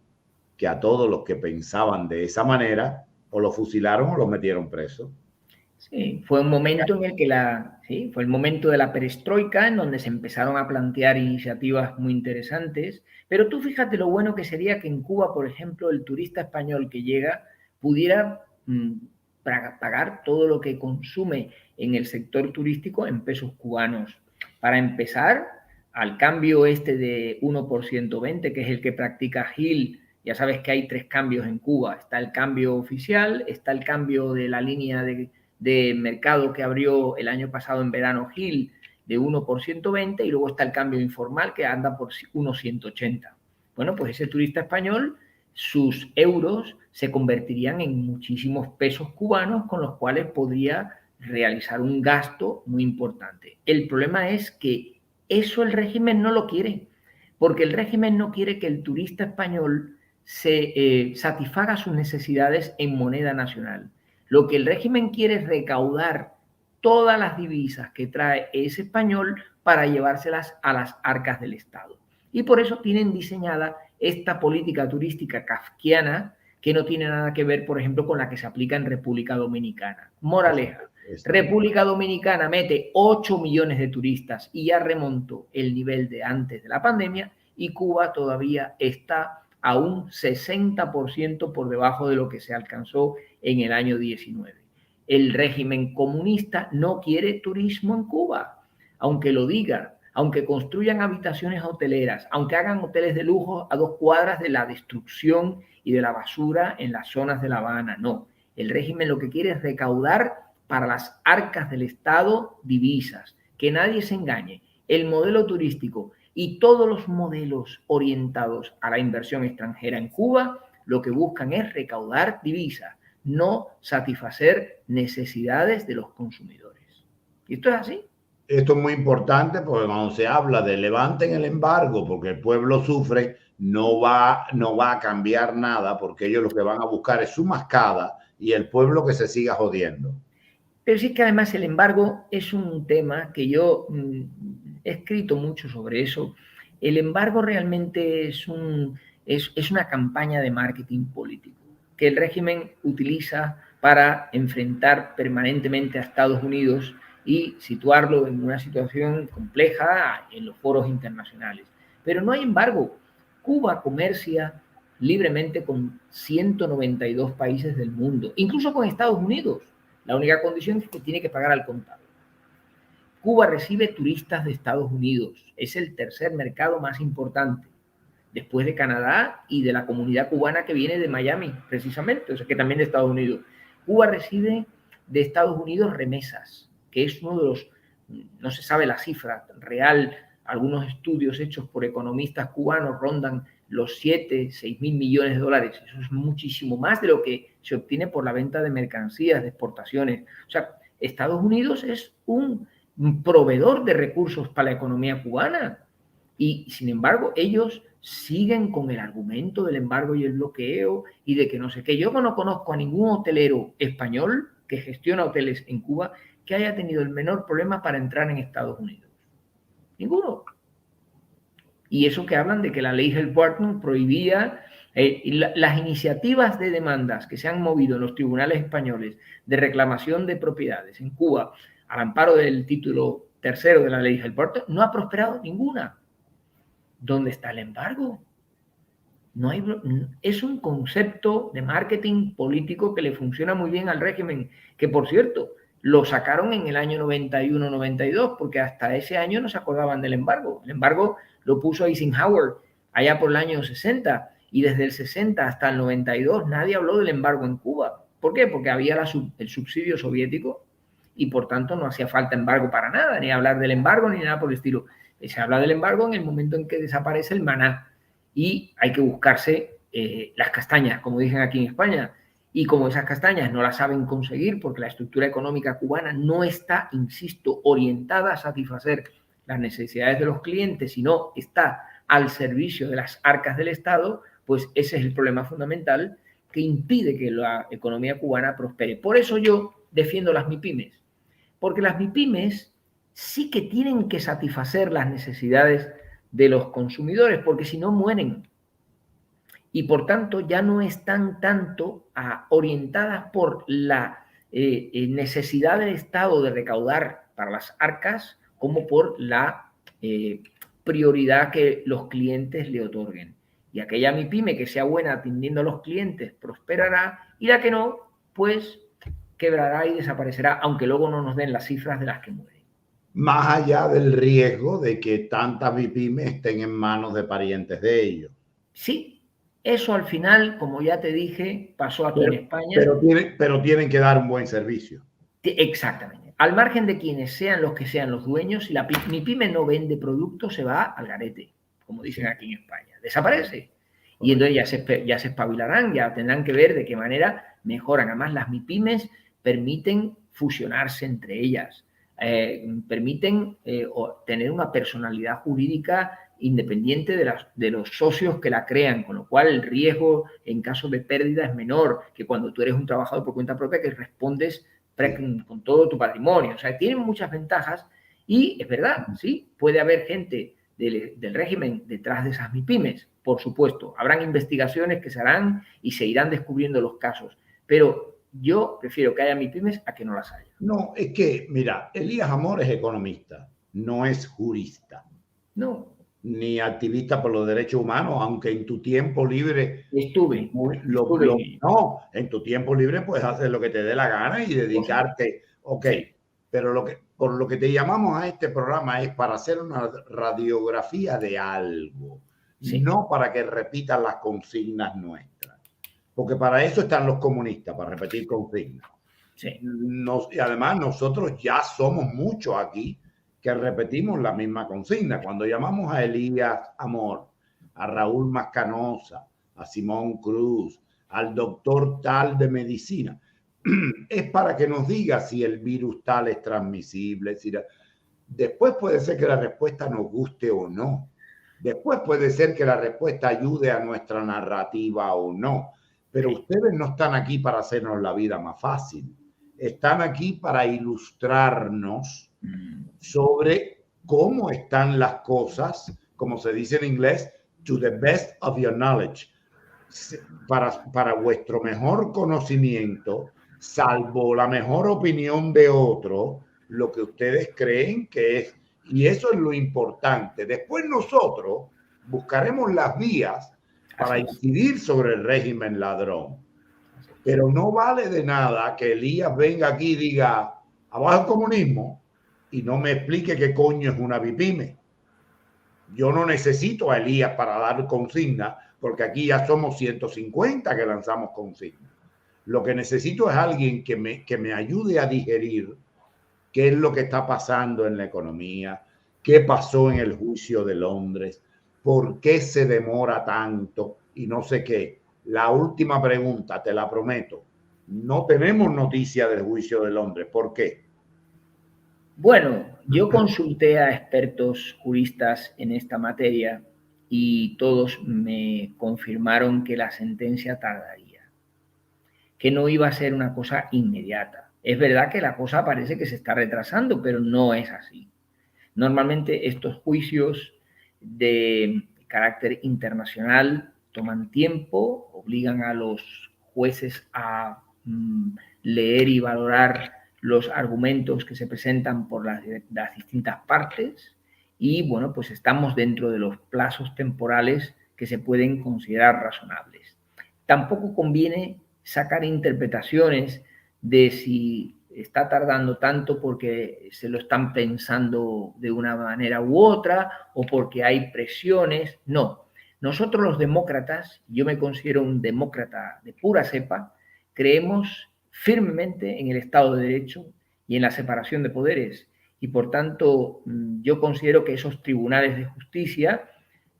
que a todos los que pensaban de esa manera o lo fusilaron o lo metieron preso. Sí, fue un momento en el que fue el momento de la perestroika, en donde se empezaron a plantear iniciativas muy interesantes. Pero tú fíjate lo bueno que sería que en Cuba, por ejemplo, el turista español que llega pudiera pagar todo lo que consume en el sector turístico en pesos cubanos. Para empezar, al cambio este de 1 por 120, que es el que practica Gil. Ya sabes que hay 3 cambios en Cuba. Está el cambio oficial, está el cambio de la línea de mercado que abrió el año pasado en verano Gil de 1 por 120, y luego está el cambio informal que anda por 1,180. Bueno, pues ese turista español, sus euros se convertirían en muchísimos pesos cubanos con los cuales podría realizar un gasto muy importante. El problema es que eso el régimen no lo quiere, porque el régimen no quiere que el turista español se satisfaga sus necesidades en moneda nacional. Lo que el régimen quiere es recaudar todas las divisas que trae ese español para llevárselas a las arcas del Estado. Y por eso tienen diseñada esta política turística kafkiana que no tiene nada que ver, por ejemplo, con la que se aplica en República Dominicana. Moraleja, República Dominicana mete 8 millones de turistas y ya remontó el nivel de antes de la pandemia, y Cuba todavía está a un 60% por debajo de lo que se alcanzó en el año 19. El régimen comunista no quiere turismo en Cuba, aunque lo diga, aunque construyan habitaciones hoteleras, aunque hagan hoteles de lujo a 2 cuadras de la destrucción y de la basura en las zonas de La Habana. No, el régimen lo que quiere es recaudar para las arcas del Estado divisas. Que nadie se engañe. El modelo turístico y todos los modelos orientados a la inversión extranjera en Cuba lo que buscan es recaudar divisas, no satisfacer necesidades de los consumidores. ¿Y esto es así? Esto es muy importante porque cuando se habla de levanten el embargo porque el pueblo sufre, no va a cambiar nada, porque ellos lo que van a buscar es su mascada y el pueblo que se siga jodiendo. Pero sí que además el embargo es un tema que yo he escrito mucho sobre eso. El embargo realmente es una campaña de marketing político que el régimen utiliza para enfrentar permanentemente a Estados Unidos y situarlo en una situación compleja en los foros internacionales. Pero no hay embargo. Cuba comercia libremente con 192 países del mundo, incluso con Estados Unidos. La única condición es que tiene que pagar al contado. Cuba recibe turistas de Estados Unidos. Es el tercer mercado más importante, después de Canadá y de la comunidad cubana que viene de Miami, precisamente, o sea que también de Estados Unidos. Cuba recibe de Estados Unidos remesas, que es uno de los, no se sabe la cifra real, algunos estudios hechos por economistas cubanos rondan los 6 mil millones de dólares. Eso es muchísimo más de lo que se obtiene por la venta de mercancías, de exportaciones. O sea, Estados Unidos es un proveedor de recursos para la economía cubana. Y, sin embargo, ellos siguen con el argumento del embargo y el bloqueo y de que no sé qué. Yo no conozco a ningún hotelero español que gestiona hoteles en Cuba que haya tenido el menor problema para entrar en Estados Unidos. Ninguno. Y eso que hablan de que la ley Helm-Burton prohibía las iniciativas de demandas que se han movido en los tribunales españoles de reclamación de propiedades en Cuba al amparo del título 3 de la ley Helm-Burton, no ha prosperado ninguna. ¿Dónde está el embargo? No hay, es un concepto de marketing político que le funciona muy bien al régimen, que por cierto, lo sacaron en el año 91-92, porque hasta ese año no se acordaban del embargo. El embargo lo puso Eisenhower allá por el año 60, y desde el 60 hasta el 92 nadie habló del embargo en Cuba. ¿Por qué? Porque había el subsidio soviético y por tanto no hacía falta embargo para nada, ni hablar del embargo ni nada por el estilo. Se habla del embargo en el momento en que desaparece el maná y hay que buscarse las castañas, como dicen aquí en España. Y como esas castañas no las saben conseguir porque la estructura económica cubana no está, insisto, orientada a satisfacer las necesidades de los clientes, sino está al servicio de las arcas del Estado, pues ese es el problema fundamental que impide que la economía cubana prospere. Por eso yo defiendo las MIPYMES, porque las MIPYMES sí que tienen que satisfacer las necesidades de los consumidores, porque si no mueren. Y por tanto ya no están tanto orientadas por la necesidad del Estado de recaudar para las arcas como por la prioridad que los clientes le otorguen. Y aquella MIPYME que sea buena atendiendo a los clientes prosperará, y la que no, pues quebrará y desaparecerá, aunque luego no nos den las cifras de las que mueren. Más allá del riesgo de que tantas MIPYME estén en manos de parientes de ellos. Sí, eso al final, como ya te dije, pasó aquí en España. Pero tienen que dar un buen servicio. Exactamente. Al margen de quienes sean los dueños, si la MIPYME no vende productos, se va al garete, como dicen aquí en España. Desaparece. Y entonces ya se espabilarán, ya tendrán que ver de qué manera mejoran. Además, las MIPYMEs permiten fusionarse entre ellas, permiten tener una personalidad jurídica independiente de los socios que la crean, con lo cual el riesgo en caso de pérdida es menor que cuando tú eres un trabajador por cuenta propia que respondes con todo tu patrimonio. O sea, tienen muchas ventajas y es verdad, sí, puede haber gente del régimen detrás de esas MIPYMEs, por supuesto. Habrán investigaciones que se harán y se irán descubriendo los casos, pero yo prefiero que haya MIPYMEs a que no las haya. No, es que, mira, Elías Amor es economista, no es jurista. No. Ni activista por los derechos humanos, aunque en tu tiempo libre... Estuve. No, en tu tiempo libre puedes hacer lo que te dé la gana y dedicarte, ok, pero por lo que te llamamos a este programa es para hacer una radiografía de algo, no para que repitan las consignas nuestras, porque para eso están los comunistas, para repetir consignas. Y además nosotros ya somos muchos aquí que repetimos la misma consigna. Cuando llamamos a Elías Amor, a Raúl Mascanosa, a Simón Cruz, al doctor tal de medicina, es para que nos diga si el virus tal es transmisible. Después puede ser que la respuesta nos guste o no. Después puede ser que la respuesta ayude a nuestra narrativa o no. Pero ustedes no están aquí para hacernos la vida más fácil. Están aquí para ilustrarnos sobre cómo están las cosas, como se dice en inglés, to the best of your knowledge, para vuestro mejor conocimiento, salvo la mejor opinión de otro, lo que ustedes creen que es. Y eso es lo importante. Después nosotros buscaremos las vías para incidir sobre el régimen ladrón. Pero no vale de nada que Elías venga aquí y diga, abajo el comunismo, y no me explique qué coño es una MIPYME. Yo no necesito a Elías para dar consigna, porque aquí ya somos 150 que lanzamos consigna. Lo que necesito es alguien que me ayude a digerir qué es lo que está pasando en la economía, qué pasó en el juicio de Londres, por qué se demora tanto y no sé qué. La última pregunta, te la prometo. No tenemos noticia del juicio de Londres. ¿Por qué? Bueno, yo consulté a expertos juristas en esta materia y todos me confirmaron que la sentencia tardaría, que no iba a ser una cosa inmediata. Es verdad que la cosa parece que se está retrasando, pero no es así. Normalmente estos juicios de carácter internacional toman tiempo, obligan a los jueces a leer y valorar los argumentos que se presentan por las distintas partes y, bueno, pues estamos dentro de los plazos temporales que se pueden considerar razonables. Tampoco conviene sacar interpretaciones de si está tardando tanto porque se lo están pensando de una manera u otra o porque hay presiones. No. Nosotros los demócratas, yo me considero un demócrata de pura cepa, creemos firmemente en el Estado de Derecho y en la separación de poderes. Y por tanto, yo considero que esos tribunales de justicia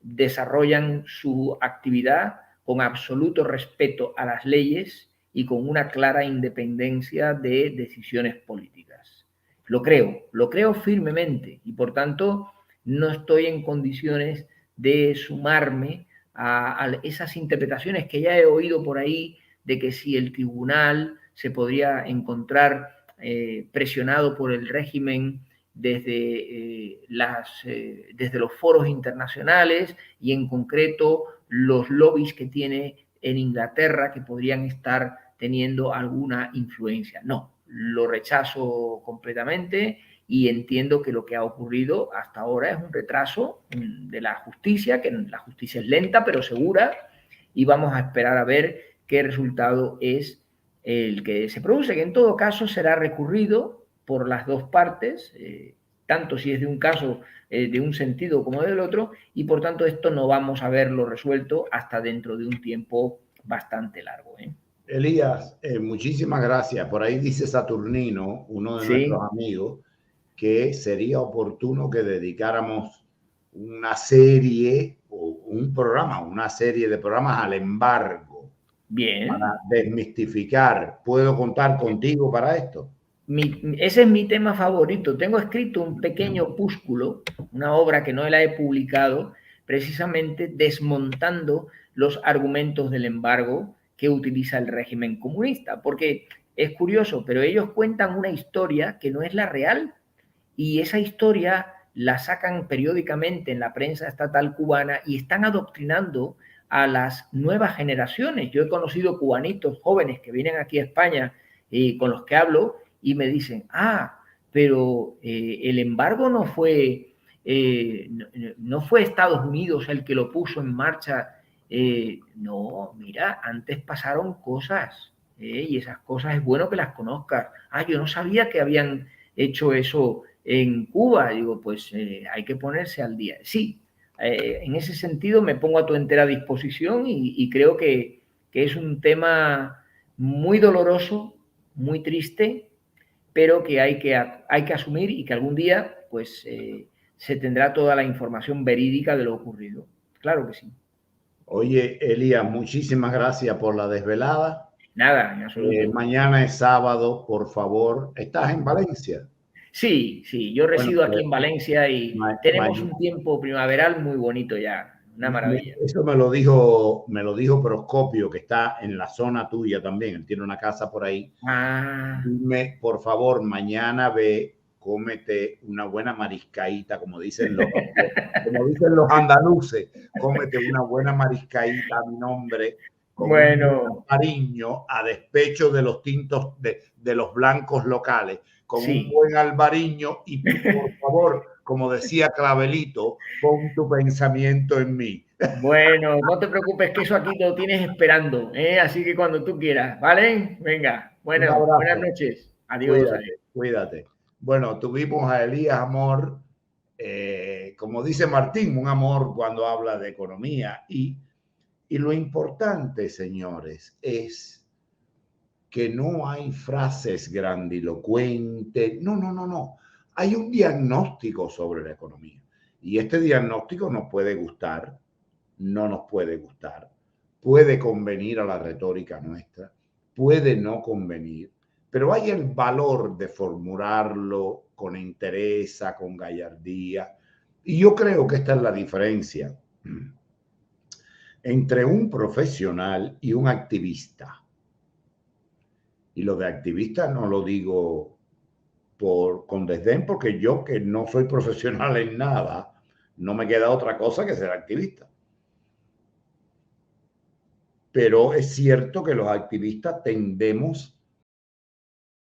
desarrollan su actividad con absoluto respeto a las leyes y con una clara independencia de decisiones políticas. Lo creo firmemente y por tanto no estoy en condiciones de sumarme a esas interpretaciones que ya he oído por ahí de que si el tribunal se podría encontrar presionado por el régimen desde los foros internacionales y en concreto los lobbies que tiene en Inglaterra que podrían estar teniendo alguna influencia. No, lo rechazo completamente y entiendo que lo que ha ocurrido hasta ahora es un retraso de la justicia, que la justicia es lenta pero segura, y vamos a esperar a ver qué resultado es el que se produce, que en todo caso será recurrido por las dos partes, tanto si es de un caso de un sentido como del otro, y por tanto esto no vamos a verlo resuelto hasta dentro de un tiempo bastante largo. Elías, muchísimas gracias. Por ahí dice Saturnino, uno de Sí. nuestros amigos, que sería oportuno que dedicáramos una serie o un programa, una serie de programas al embargo. Bien. Para desmistificar. ¿Puedo contar contigo para esto? Ese es mi tema favorito. Tengo escrito un pequeño opúsculo, una obra que no la he publicado, precisamente desmontando los argumentos del embargo que utiliza el régimen comunista. Porque es curioso, pero ellos cuentan una historia que no es la real y esa historia la sacan periódicamente en la prensa estatal cubana y están adoctrinando a las nuevas generaciones. Yo he conocido cubanitos jóvenes que vienen aquí a España con los que hablo y me dicen, pero el embargo no fue Estados Unidos el que lo puso en marcha. No, mira, antes pasaron cosas y esas cosas es bueno que las conozcas. Yo no sabía que habían hecho eso en Cuba. Digo, pues hay que ponerse al día. Sí, en ese sentido me pongo a tu entera disposición y creo que es un tema muy doloroso, muy triste, pero que hay que asumir y que algún día pues se tendrá toda la información verídica de lo ocurrido. Claro que sí. Oye, Elías, muchísimas gracias por la desvelada. Nada, en absoluto. Mañana es sábado, por favor. ¿Estás en Valencia? Sí, sí, yo Bueno, resido aquí pues, en Valencia y tenemos un tiempo primaveral muy bonito ya, una maravilla. eso me lo dijo Proscopio, que está en la zona tuya también. Él tiene una casa por ahí. Dime, por favor, mañana ve, cómete una buena mariscaíta, como dicen los andaluces, cómete una buena mariscaíta a mi nombre, con un buen Bueno, albariño, a despecho de los tintos de los blancos locales, con un sí. buen albariño y por favor, como decía Clavelito, pon tu pensamiento en mí. Bueno, no te preocupes que eso aquí te lo tienes esperando, ¿eh? Así que cuando tú quieras, ¿vale? Venga, Un bueno, buenas abrazo. noches. Adiós, adiós. Cuídate, cuídate. Bueno, tuvimos a Elías Amor, como dice Martín, un amor cuando habla de economía. Y lo importante, señores, es que no hay frases grandilocuentes. No, no, no, no. Hay un diagnóstico sobre la economía. Y este diagnóstico nos puede gustar, no nos puede gustar, puede convenir a la retórica nuestra, puede no convenir, pero hay el valor de formularlo con entereza, con gallardía. Y yo creo que esta es la diferencia entre un profesional y un activista. Y lo de activista no lo digo con desdén, porque yo, que no soy profesional en nada, no me queda otra cosa que ser activista. Pero es cierto que los activistas tendemos